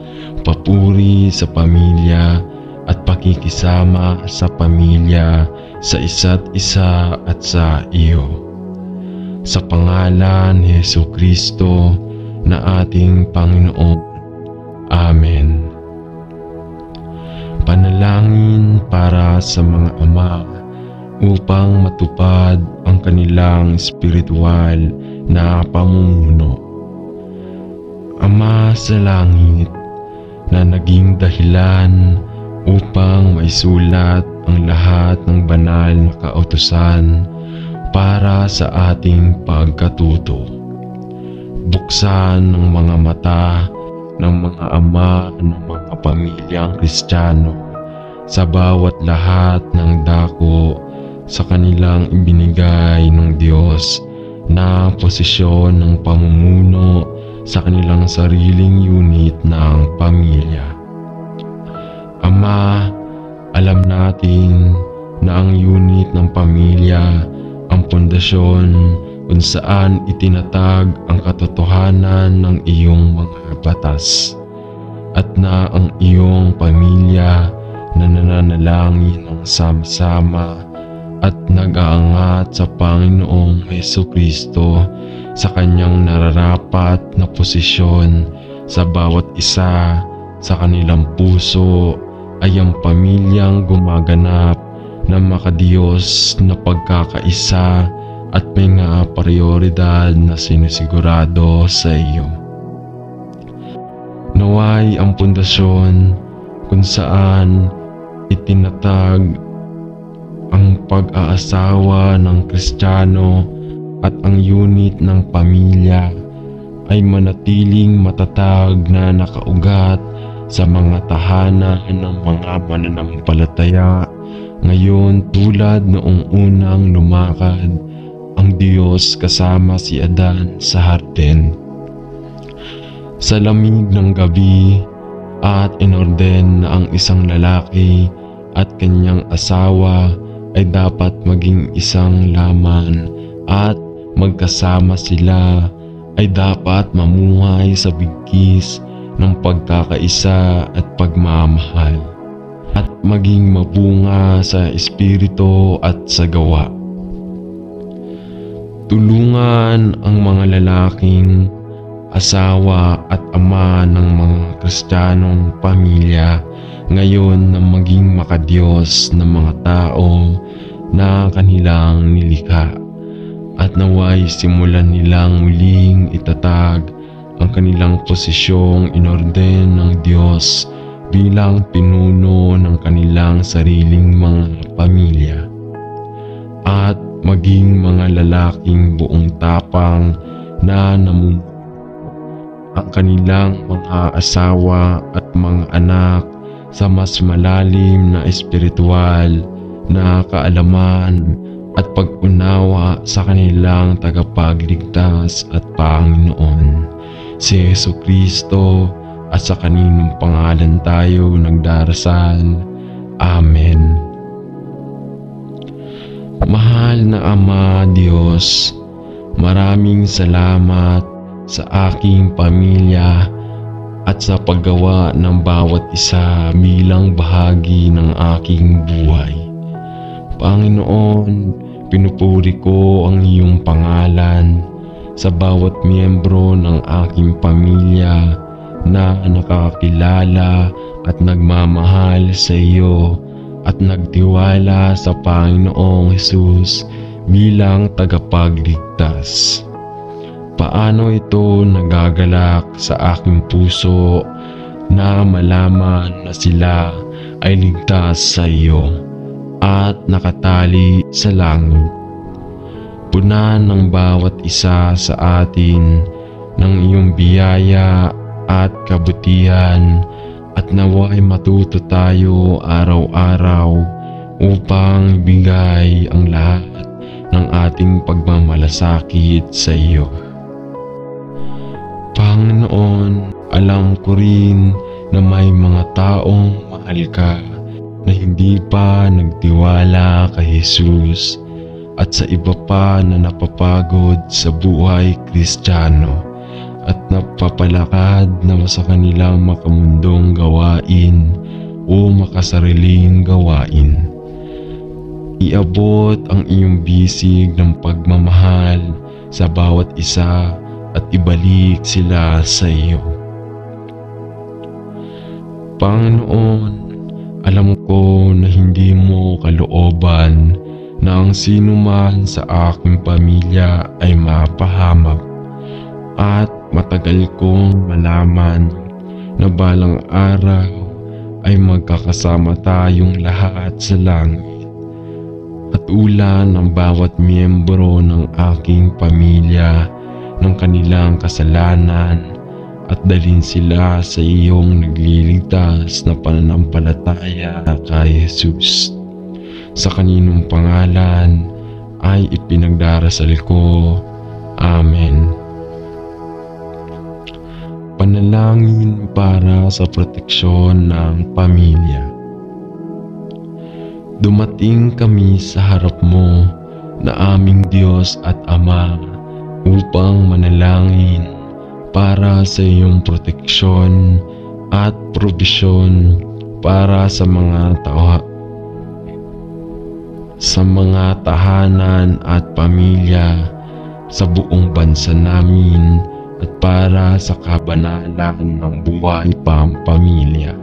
[SPEAKER 2] papuri sa pamilya at pakikisama sa pamilya sa isa't isa at sa iyo. Sa pangalan ni Jesucristo na ating Panginoon. Amen. Panalangin para sa mga ama upang matupad ang kanilang spiritual na pamumuno. Ama sa langit na naging dahilan upang maisulat ang lahat ng banal na kautusan para sa ating pagkatuto. Buksan ng mga mata ng mga ama ng mga pamilyang Kristiyano sa bawat lahat ng dako sa kanilang ibinigay ng Diyos na posisyon ng pamumuno sa kanilang sariling unit ng pamilya. Ama, alam natin na ang unit ng pamilya ang pundasyon kung saan itinatag ang katotohanan ng iyong mga batas, at na ang iyong pamilya na nananalangin ng sama-sama at nag-aangat sa Panginoong Jesucristo sa kanyang nararapat na posisyon sa bawat isa sa kanilang puso ay ang pamilyang gumaganap ng makadiyos na pagkakaisa at may nga prioridad na sinisigurado sa iyo. Naway ang pundasyon kung saan itinatag ang pag-aasawa ng Kristiyano at ang unit ng pamilya ay manatiling matatag na nakaugat sa mga tahanan ng mga mananampalataya ngayon, tulad noong unang lumakad ang Diyos kasama si Adan sa harden. Sa lamig ng gabi at inorden na ang isang lalaki at kanyang asawa ay dapat maging isang laman at magkasama sila ay dapat mamuhay sa bigkis ng pagkakaisa at pagmamahal at maging mabunga sa espiritu at sa gawa. Tulungan ang mga lalaking asawa at ama ng mga Kristiyanong pamilya ngayon na maging makadiyos ng mga tao na kanilang nilikha, at naway simulan nilang muling itatag ang kanilang posisyong inorden ng Diyos bilang pinuno ng kanilang sariling mga pamilya, at maging mga lalaking buong tapang na namumuno ang kanilang mga asawa at mga anak sa mas malalim na espiritual na kaalaman at pag-unawa sa kanilang tagapagligtas at Panginoon, si Jesucristo, at sa kaninong pangalan tayo nagdarasal. Amen. Mahal na Ama Diyos, maraming salamat sa aking pamilya at sa paggawa ng bawat isa bilang bahagi ng aking buhay. Panginoon, pinupuri ko ang iyong pangalan sa bawat miyembro ng aking pamilya na nakakakilala at nagmamahal sa iyo at nagtiwala sa Panginoong Hesus bilang tagapagligtas. Paano ito nagagalak sa aking puso na malaman na sila ay ligtas sa iyo at nakatali sa langit. Punan ng bawat isa sa atin ng iyong biyaya at kabutihan at naway matuto tayo araw-araw upang bigay ang lahat ng ating pagmamalasakit sa iyo. Panginoon, alam ko rin na may mga taong mahal ka na hindi pa nagtiwala kay Jesus at sa iba pa na napapagod sa buhay Kristiyano at napapalakad na sa kanilang makamundong gawain o makasariling gawain. Iabot ang iyong bisig ng pagmamahal sa bawat isa at ibalik sila sa iyo. Panginoon, alam ko na hindi mo kalooban na ang sino man sa aking pamilya ay mapahamak at matagal kong malaman na balang araw ay magkakasama tayong lahat sa langit at ulan ang bawat miyembro ng aking pamilya ng kanilang kasalanan at dalhin sila sa iyong nagliligtas na pananampalataya kay Jesus. Sa kaninong pangalan ay ipinagdarasal ko. Amen. Panalangin para sa proteksyon ng pamilya. Dumating kami sa harap mo na aming Diyos at Ama upang manalangin para sa iyong proteksyon at probisyon para sa mga tahanan at pamilya sa buong bansa namin at para sa kabanalan ng buhay pampamilya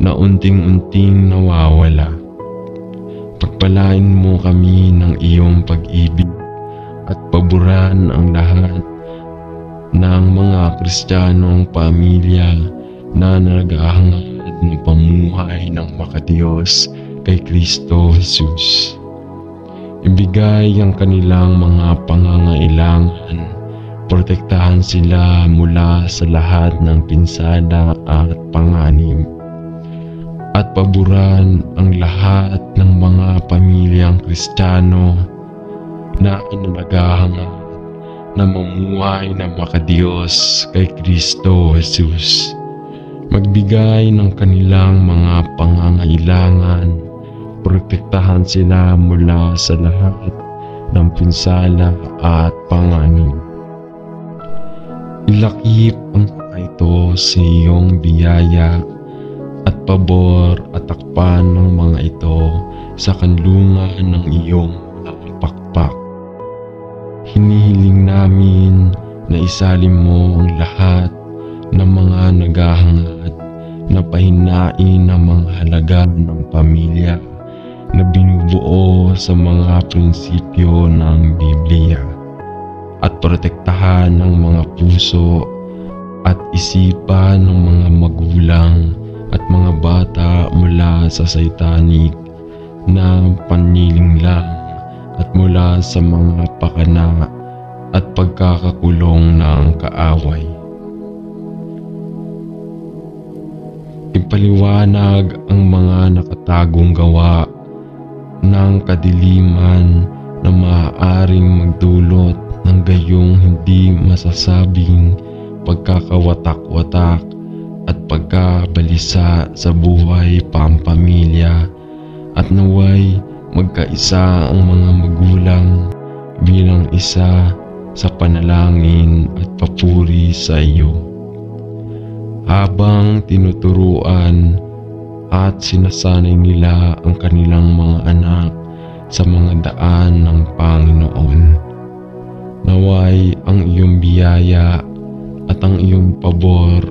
[SPEAKER 2] na unting-unting nawawala. Pagpalain mo kami ng iyong pag-ibig at paboran ang lahat ng mga Kristiyanong pamilya na naghahangad ng pamuhay ng makadiyos kay Kristo Jesus. Ibigay ang kanilang mga pangangailangan, protektahan sila mula sa lahat ng pinsala at panganib, at paboran ang lahat ng mga pamilyang Kristiyano na naghahangad na mamuhay na makadiyos kay Kristo Jesus. Magbigay ng kanilang mga pangangailangan, protektahan sila mula sa lahat ng pinsala at panganib. Ilakip ang mga ito sa iyong biyaya at pabor at takpan ng mga ito sa kanlungan ng iyong pakpak. Hinihiling namin na isalim mo ang lahat ng mga naghahangad na pahinain ang mga halaga ng pamilya na binubuo sa mga prinsipyo ng Biblia at protektahan ng mga puso at isipan ng mga magulang at mga bata mula sa satanic na panlilinglang at mula sa mga pakana at pagkakakulong ng kaaway. Ipaliwanag ang mga nakatagong gawa ng kadiliman na maaaring magdulot ng gayong hindi masasabing pagkakawatak-watak at pagkabalisa sa buhay pampamilya at naway magkaisa ang mga magulang bilang isa sa panalangin at papuri sa iyo. Habang tinuturuan at sinasanay nila ang kanilang mga anak sa mga daan ng Panginoon. Naway ang iyong biyaya at ang iyong pabor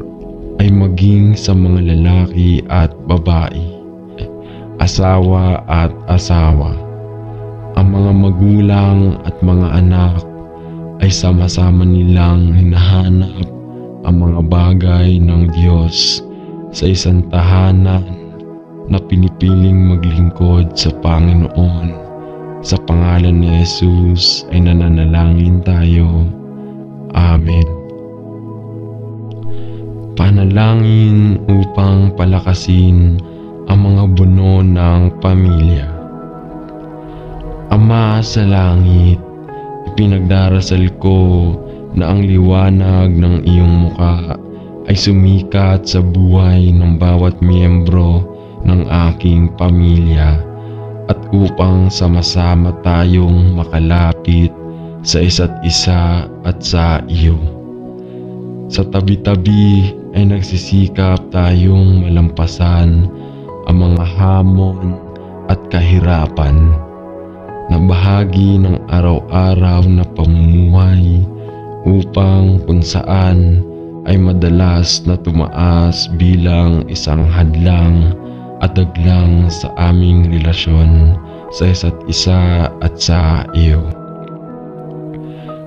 [SPEAKER 2] ay maging sa mga lalaki at babae, asawa at asawa. Ang mga magulang at mga anak ay sama-sama nilang hinahanap ang mga bagay ng Diyos sa isang tahanan na pinipiling maglingkod sa Panginoon. Sa pangalan ni Jesus ay nananalangin tayo. Amen. Panalangin upang palakasin ang mga buno ng pamilya. Ama sa langit, ipinagdarasal ko na ang liwanag ng iyong muka ay sumikat sa buhay ng bawat miyembro ng aking pamilya at upang sama-sama tayong makalapit sa isa't isa at sa iyo. Sa tabi-tabi ay nagsisikap tayong malampasan ang mga hamon at kahirapan na bahagi ng araw-araw na pamumuhay upang kung saan ay madalas na tumaas bilang isang hadlang at daglang sa aming relasyon sa isa't isa at sa iyo.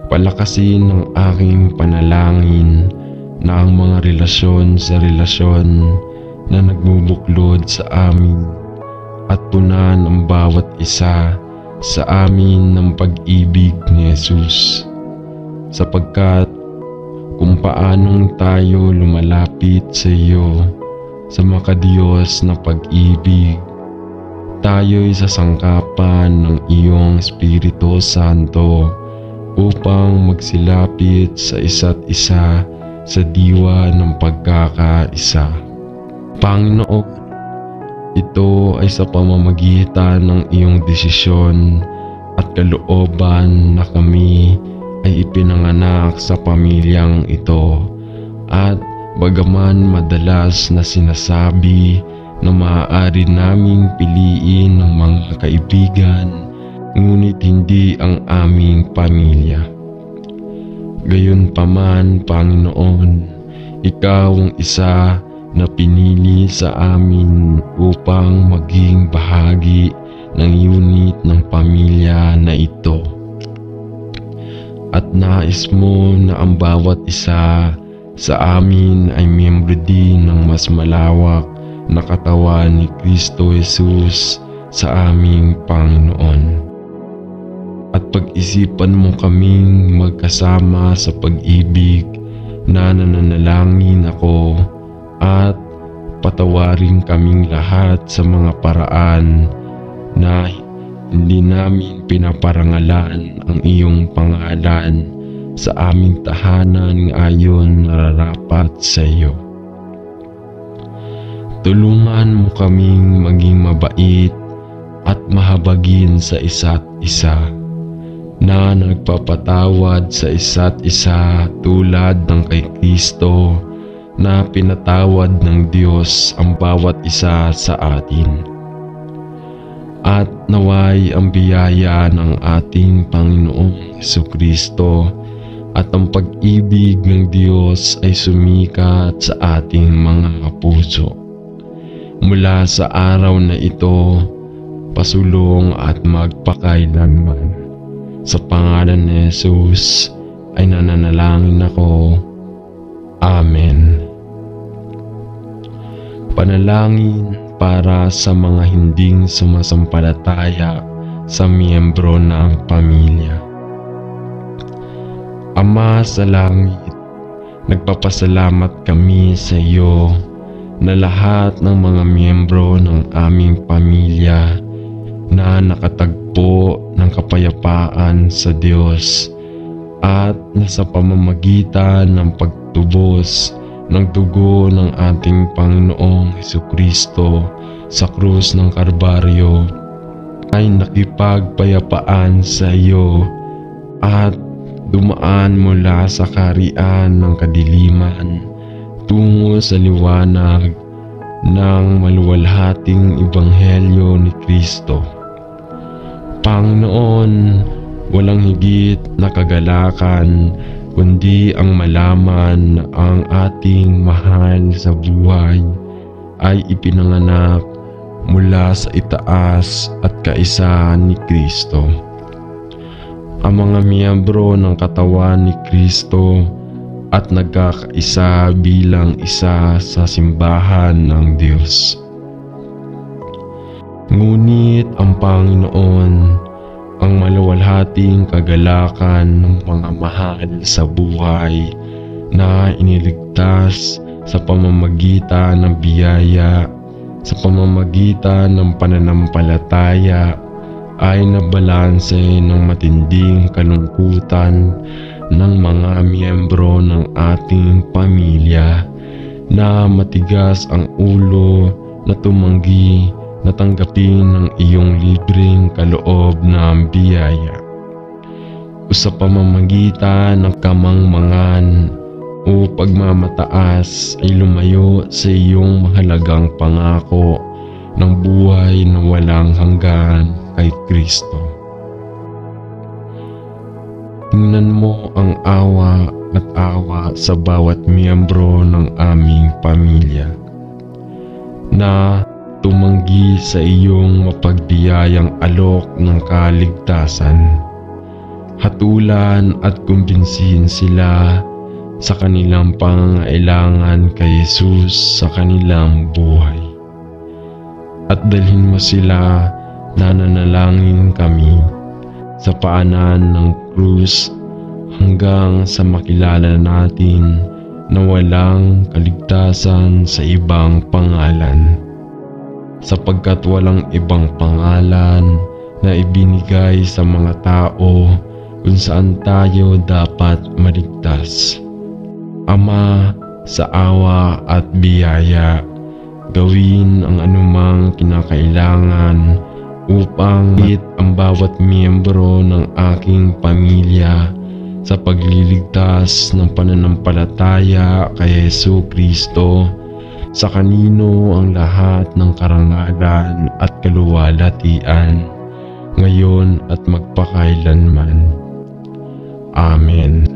[SPEAKER 2] Palakasin ng aking panalangin na ang mga relasyon sa relasyon na nagbubuklod sa amin at punan ang bawat isa sa amin ng pag-ibig ni Jesus, sapagkat kung paanong tayo lumalapit sa iyo sa makadiyos na pag-ibig, tayo'y sasangkapan ng iyong Espiritu Santo upang magsilapit sa isa't isa sa diwa ng pagkakaisa. Panginoon, ito ay sa pamamagitan ng iyong desisyon at kalooban na kami ay ipinanganak sa pamilyang ito, at bagaman madalas na sinasabi na maaari naming piliin ng mga kaibigan, ngunit hindi ang aming pamilya. Gayunpaman, Panginoon, ikaw ang isa na pinili sa amin upang maging bahagi ng unit ng pamilya na ito. At nais mo na ang bawat isa sa amin ay miyembro din ng mas malawak na katawan ni Kristo Jesus sa aming Panginoon. At pag-isipan mo kaming magkasama sa pag-ibig na nananalangin ako, at patawarin kaming lahat sa mga paraan na hindi namin pinaparangalan ang iyong pangalan sa aming tahanan ayon nararapat sa iyo. Tulungan mo kaming maging mabait at mahabagin sa isa't isa, na nagpapatawad sa isa't isa tulad ng kay Kristo na pinatawad ng Diyos ang bawat isa sa atin. At naway ang biyaya ng ating Panginoong Jesucristo at ang pag-ibig ng Diyos ay sumikat sa ating mga puso. Mula sa araw na ito, pasulong at magpakailanman. Sa pangalan ni Jesus ay nananalangin ako. Amen. Panalangin para sa mga hinding sumasampalataya sa miyembro ng pamilya. Ama sa langit, nagpapasalamat kami sa iyo na lahat ng mga miyembro ng aming pamilya na nakatagpo ng kapayapaan sa Diyos at nasa pamamagitan ng pagtubos ng dugo ng ating Panginoong Jesucristo sa krus ng Kalbaryo ay nakipagpayapaan sa iyo at dumaan mula sa kaharian ng kadiliman tungo sa liwanag ng maluwalhating Ebanghelyo ni Kristo. Panginoon, walang higit na kagalakan kundi ang malaman na ang ating mahal sa buhay ay ipinanganak mula sa itaas at kaisa ni Kristo. Ang mga miyembro ng katawan ni Kristo at nagkakaisa bilang isa sa simbahan ng Diyos. Ngunit ang Panginoon, ang maluwalhating kagalakan ng mga mahal sa buhay na iniligtas sa pamamagitan ng biyaya, sa pamamagitan ng pananampalataya, ay nabalanse ng matinding kalungkutan ng mga miyembro ng ating pamilya na matigas ang ulo na tumanggi na tanggapin ng iyong libreng kaloob ng biyaya o sa pamamagitan ng kamangmangan o pagmamataas ay lumayo sa iyong mahalagang pangako ng buhay na walang hanggan kay Kristo. Tingnan mo ang awa sa bawat miyembro ng aming pamilya na tumanggi sa iyong mapagbiyayang alok ng kaligtasan. Hatulan at kumbinsihin sila sa kanilang pangangailangan kay Jesus sa kanilang buhay. At dalhin mo sila na nanalangin kami sa paanan ng krus hanggang sa makilala natin na walang kaligtasan sa ibang pangalan, sapagkat walang ibang pangalan na ibinigay sa mga tao kung saan tayo dapat maligtas. Ama, sa awa at biyaya, gawin ang anumang kinakailangan upang higit ang bawat miyembro ng aking pamilya sa pagliligtas ng pananampalataya kay Hesu Kristo, sa kanino ang lahat ng karangalan at kaluwalhatian, ngayon at magpakailanman. Amen.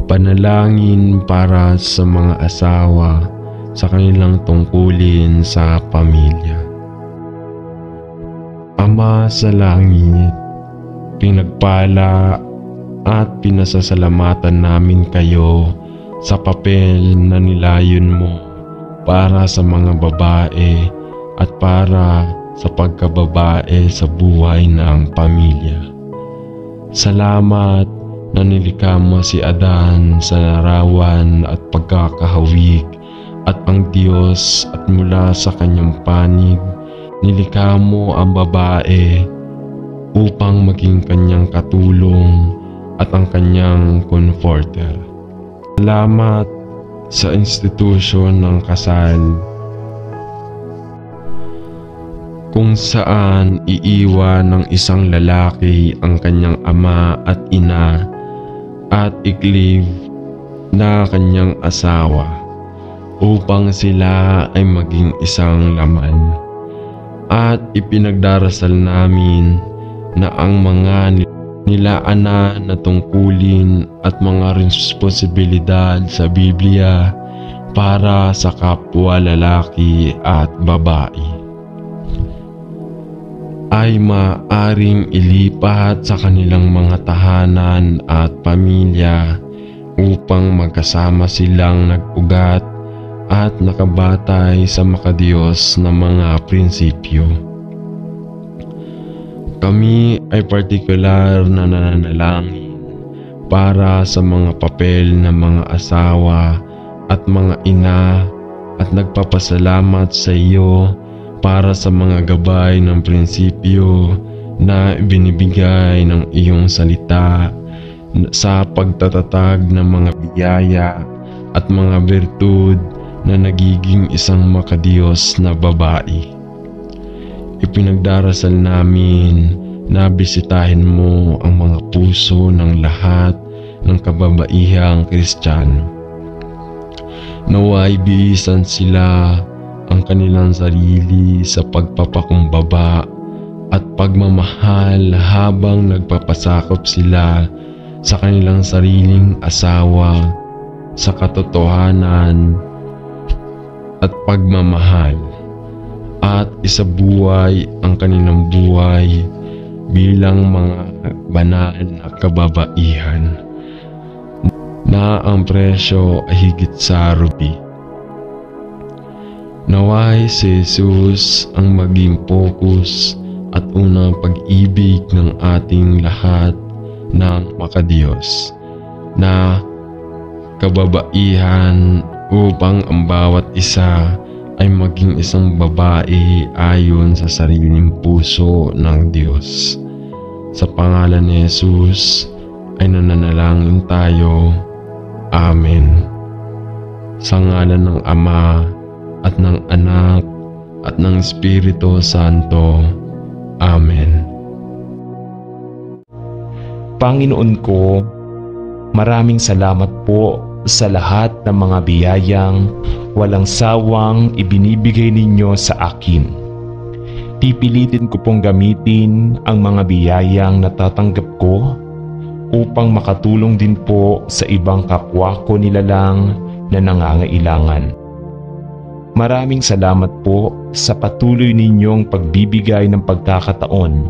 [SPEAKER 2] Panalangin para sa mga asawa sa kanilang tungkulin sa pamilya. Ama sa langit, pinagpala at pinasasalamatan namin kayo sa papel na nilayon mo para sa mga babae at para sa pagkababae sa buhay ng pamilya. Salamat na nilikha mo si Adan sa larawan at pagkakahawig at ang Diyos, at mula sa kanyang panig nilikha mo ang babae upang maging kanyang katulong at ang kanyang comforter. Salamat sa institusyon ng kasal kung saan iiwan ng isang lalaki ang kanyang ama at ina at i-cleave na kanyang asawa upang sila ay maging isang laman. At ipinagdarasal namin na ang mga nilaanan na tungkulin at mga responsibilidad sa Biblia para sa kapwa lalaki at babae ay maaring ilipat sa kanilang mga tahanan at pamilya upang magkasama silang nag-ugat at nakabatay sa makadiyos na mga prinsipyo. Kami ay partikular na nananalangin para sa mga papel ng mga asawa at mga ina at nagpapasalamat sa iyo para sa mga gabay ng prinsipyo na ibinibigay ng iyong salita sa pagtatatag ng mga biyaya at mga bertud na nagiging isang makadiyos na babae. Ipinagdarasal namin na bisitahin mo ang mga puso ng lahat ng kababaihang Kristiyano. Naway bihisan sila ang kanilang sarili sa pagpapakumbaba at pagmamahal habang nagpapasakop sila sa kanilang sariling asawa sa katotohanan at pagmamahal, at isabuhay ang kanilang buhay bilang mga banal na kababaihan. na ang presyo ay higit sa ruby. Naway si Jesus ang maging focus at unang pag-ibig ng ating lahat ng makadiyos na kababaihan upang ang bawat isa ay maging isang babae ayon sa sariling puso ng Diyos. Sa pangalan ni Jesus ay nananalangin tayo. Amen. Sa ngalan ng Ama at ng Anak at ng Espiritu Santo. Amen.
[SPEAKER 1] Panginoon ko, maraming salamat po sa lahat ng mga biyayang walang sawang ibinibigay ninyo sa akin. Pipilitin ko pong gamitin ang mga biyayang natatanggap ko upang makatulong din po sa ibang kapwa ko nilalang na nangangailangan. Maraming salamat po sa patuloy ninyong pagbibigay ng pagkakataon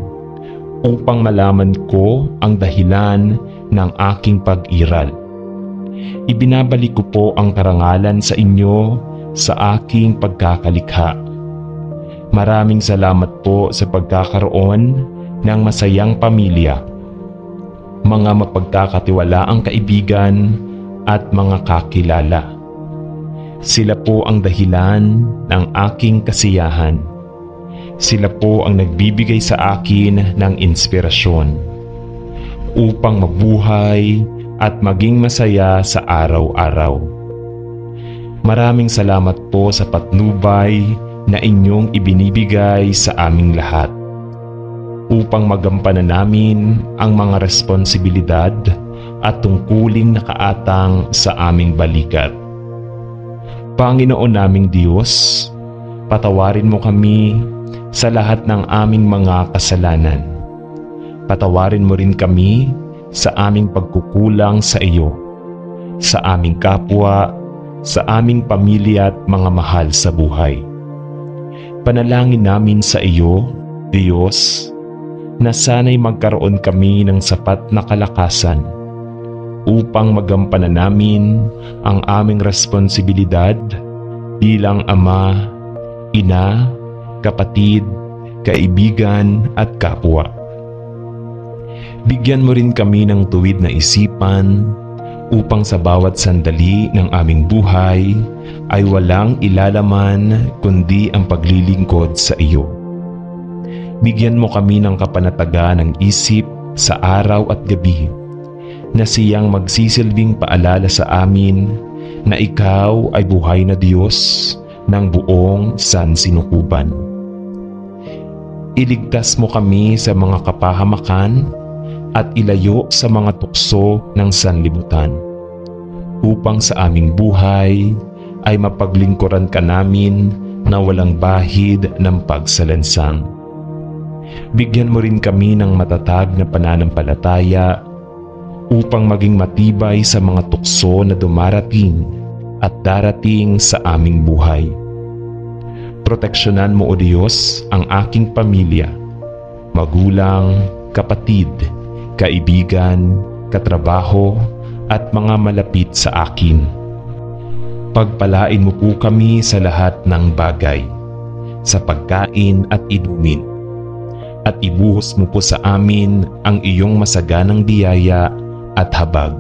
[SPEAKER 1] upang malaman ko ang dahilan ng aking pag-iral. Ibinabalik ko po ang karangalan sa inyo sa aking pagkakalikha. Maraming salamat po sa pagkakaroon ng masayang pamilya, mga mapagkakatiwalaang kaibigan at mga kakilala. Sila po ang dahilan ng aking kasiyahan. Sila po ang nagbibigay sa akin ng inspirasyon upang mabuhay at maging masaya sa araw-araw. Maraming salamat po sa patnubay na inyong ibinibigay sa aming lahat upang magampanan namin ang mga responsibilidad at tungkuling nakaatang sa aming balikat. Panginoon naming Diyos, patawarin mo kami sa lahat ng aming mga kasalanan. Patawarin mo rin kami sa aming pagkukulang sa iyo, sa aming kapwa, sa aming pamilya at mga mahal sa buhay. Panalangin namin sa iyo, Diyos, na sana'y magkaroon kami ng sapat na kalakasan upang magampanan namin ang aming responsibilidad bilang ama, ina, kapatid, kaibigan at kapwa. Bigyan mo rin kami ng tuwid na isipan upang sa bawat sandali ng aming buhay ay walang ilalaman kundi ang paglilingkod sa iyo. Bigyan mo kami ng kapanatagan ng isip sa araw at gabi na siyang magsisilbing paalala sa amin na ikaw ay buhay na Diyos ng buong sansinukuban. Iligtas mo kami sa mga kapahamakan at ilayo sa mga tukso ng sanlibutan upang sa aming buhay ay mapaglingkuran ka namin na walang bahid ng pagsalansang. Bigyan mo rin kami ng matatag na pananampalataya upang maging matibay sa mga tukso na dumarating at darating sa aming buhay. Proteksyonan mo, O Diyos, ang aking pamilya, magulang, kapatid, kaibigan, katrabaho at mga malapit sa akin. Pagpalain mo po kami sa lahat ng bagay, sa pagkain at inumin, at ibuhos mo po sa amin ang iyong masaganang biyaya at habag.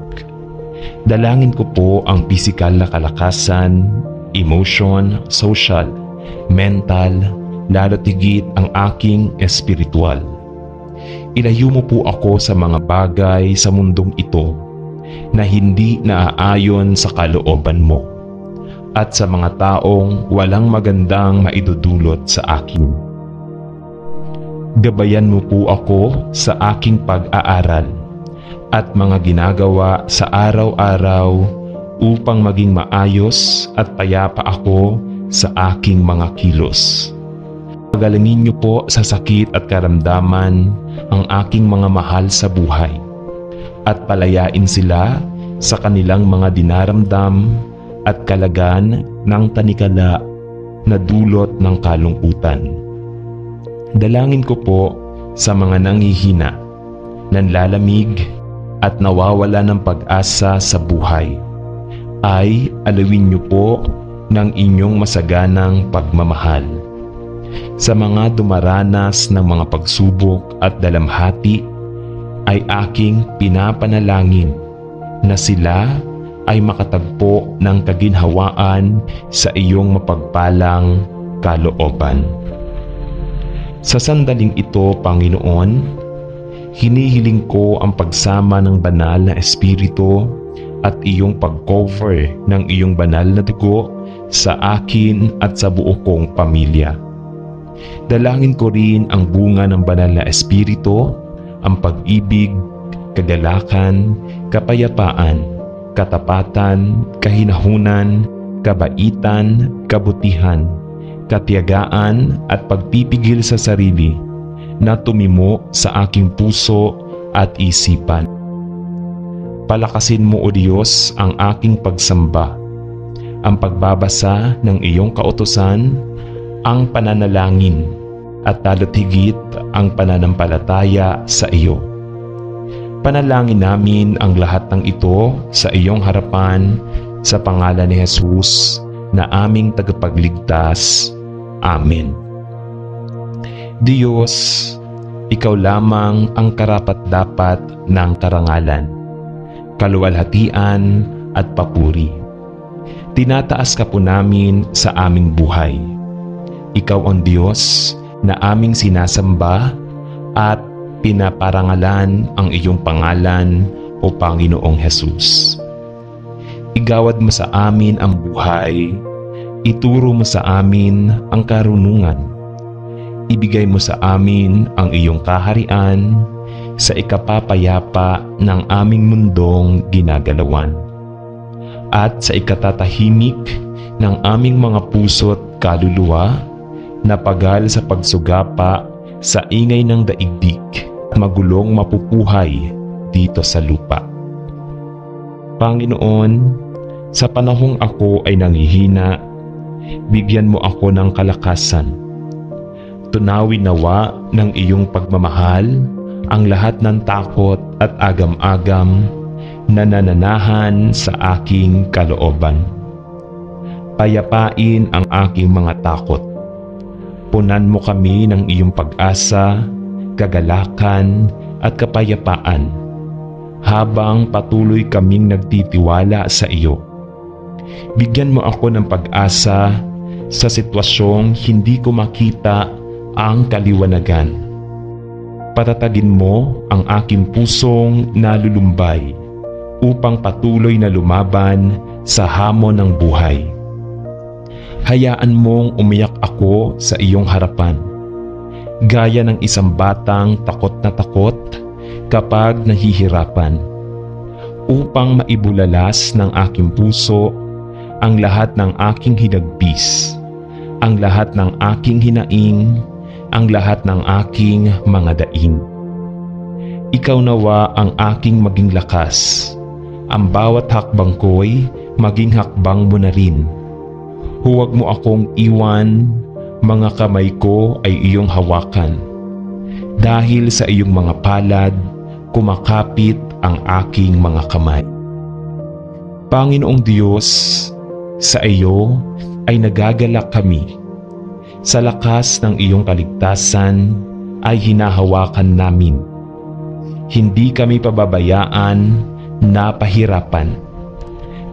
[SPEAKER 1] Dalangin ko po ang pisikal na kalakasan, emotion, social, mental, lalo't higit ang aking espiritual. Ilayo mo po ako sa mga bagay sa mundong ito na hindi naaayon sa kalooban mo at sa mga taong walang magandang maidudulot sa akin. Gabayan mo po ako sa aking pag-aaral at mga ginagawa sa araw-araw upang maging maayos at payapa ako sa aking mga kilos. Pagalingin niyo po sa sakit at karamdaman ang aking mga mahal sa buhay at palayain sila sa kanilang mga dinaramdam at kalagan ng tanikala na dulot ng kalungkutan. Dalangin ko po sa mga nanghihina, nanlalamig, at nawawala ng pag-asa sa buhay, ay alawin niyo po ng inyong masaganang pagmamahal. Sa mga dumaranas ng mga pagsubok at dalamhati, ay aking pinapanalangin na sila ay makatagpo ng kaginhawaan sa iyong mapagpalang kalooban. Sa sandaling ito, Panginoon, hinihiling ko ang pagsama ng banal na Espiritu at iyong pag-cover ng iyong banal na dugo sa akin at sa buo kong pamilya. Dalangin ko rin ang bunga ng banal na Espiritu, ang pag-ibig, kagalakan, kapayapaan, katapatan, kahinahunan, kabaitan, kabutihan, katiyagaan at pagpipigil sa sarili na tumimo sa aking puso at isipan. Palakasin mo, O Diyos, ang aking pagsamba, ang pagbabasa ng iyong kautusan, ang pananalangin, at lalo't higit ang pananampalataya sa iyo. Panalangin namin ang lahat ng ito sa iyong harapan sa pangalan ni Jesus na aming tagapagligtas. Amen. Diyos, ikaw lamang ang karapat-dapat ng karangalan, kaluwalhatian at papuri. Tinataas ka po namin sa aming buhay. Ikaw ang Diyos na aming sinasamba at pinaparangalan ang iyong pangalan, O Panginoong Jesus. Igawad mo sa amin ang buhay, ituro mo sa amin ang karunungan, ibigay mo sa amin ang iyong kaharian sa ikapapayapa ng aming mundong ginagalawan, at sa ikatatahimik ng aming mga puso't kaluluwa na pagal sa pagsugapa sa ingay ng daigdig, magulong mapupuhay dito sa lupa. Panginoon, sa panahong ako ay nanghihina, bigyan mo ako ng kalakasan. Tunawin nawa ng iyong pagmamahal ang lahat ng takot at agam-agam na nananahan sa aking kalooban. Payapain ang aking mga takot. Punan mo kami ng iyong pag-asa, kagalakan at kapayapaan habang patuloy kaming nagtitiwala sa iyo. Bigyan mo ako ng pag-asa sa sitwasyong hindi ko makita ang kaliwanagan. Patatagin mo ang aking pusong nalulumbay upang patuloy na lumaban sa hamon ng buhay. Hayaan mong umiyak ako sa iyong harapan, gaya ng isang batang takot na takot kapag nahihirapan, upang maibulalas ng aking puso ang lahat ng aking hinagpis, ang lahat ng aking hinaing, ang lahat ng aking mga daing. Ikaw nawa ang aking maging lakas, ang bawat hakbang ko'y maging hakbang mo na rin. Huwag mo akong iwan, mga kamay ko ay iyong hawakan. Dahil sa iyong mga palad, kumakapit ang aking mga kamay. Panginoong Diyos, sa iyo ay nagagalak kami. Sa lakas ng iyong kaligtasan ay hinahawakan namin. Hindi kami pababayaan na pahirapan.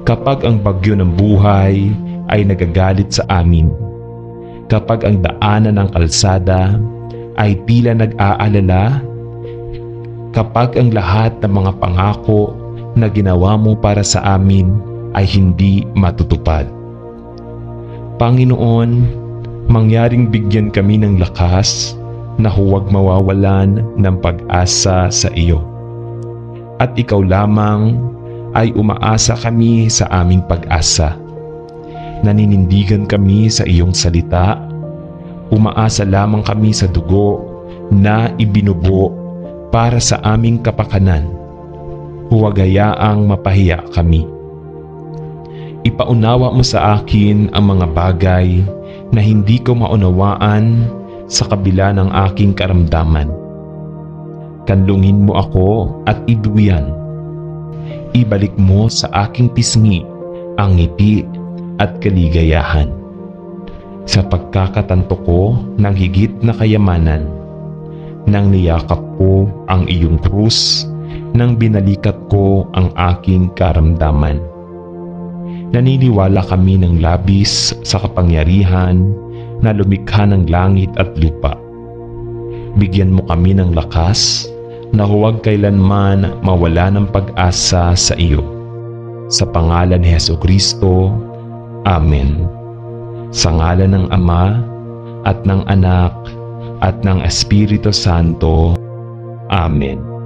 [SPEAKER 1] Kapag ang bagyo ng buhay ay nagagalit sa amin, kapag ang daanan ng kalsada ay tila nag-aalala, kapag ang lahat ng mga pangako na ginawa mo para sa amin ay hindi matutupad. Panginoon, mangyaring bigyan kami ng lakas na huwag mawawalan ng pag-asa sa iyo. At ikaw lamang ay umaasa kami sa aming pag-asa. Naninindigan kami sa iyong salita, umaasa lamang kami sa dugo na ibinubo para sa aming kapakanan. Huwag hayaang mapahiya kami. Ipaunawa mo sa akin ang mga bagay na hindi ko maunawaan sa kabila ng aking karamdaman. Kanlungin mo ako at iduyan ibalik mo sa aking pisngi ang ngiti at kaligayahan. Sa pagkakatanto ko ng higit na kayamanan, nang niyakap ko ang iyong krus, nang binalikat ko ang aking karamdaman. Naniniwala kami ng labis sa kapangyarihan na lumikha ng langit at lupa. Bigyan mo kami ng lakas na huwag kailanman mawala ng pag-asa sa iyo. Sa pangalan ni Hesukristo, Amen. Sa ngalan ng Ama at ng Anak at ng Espiritu Santo, Amen.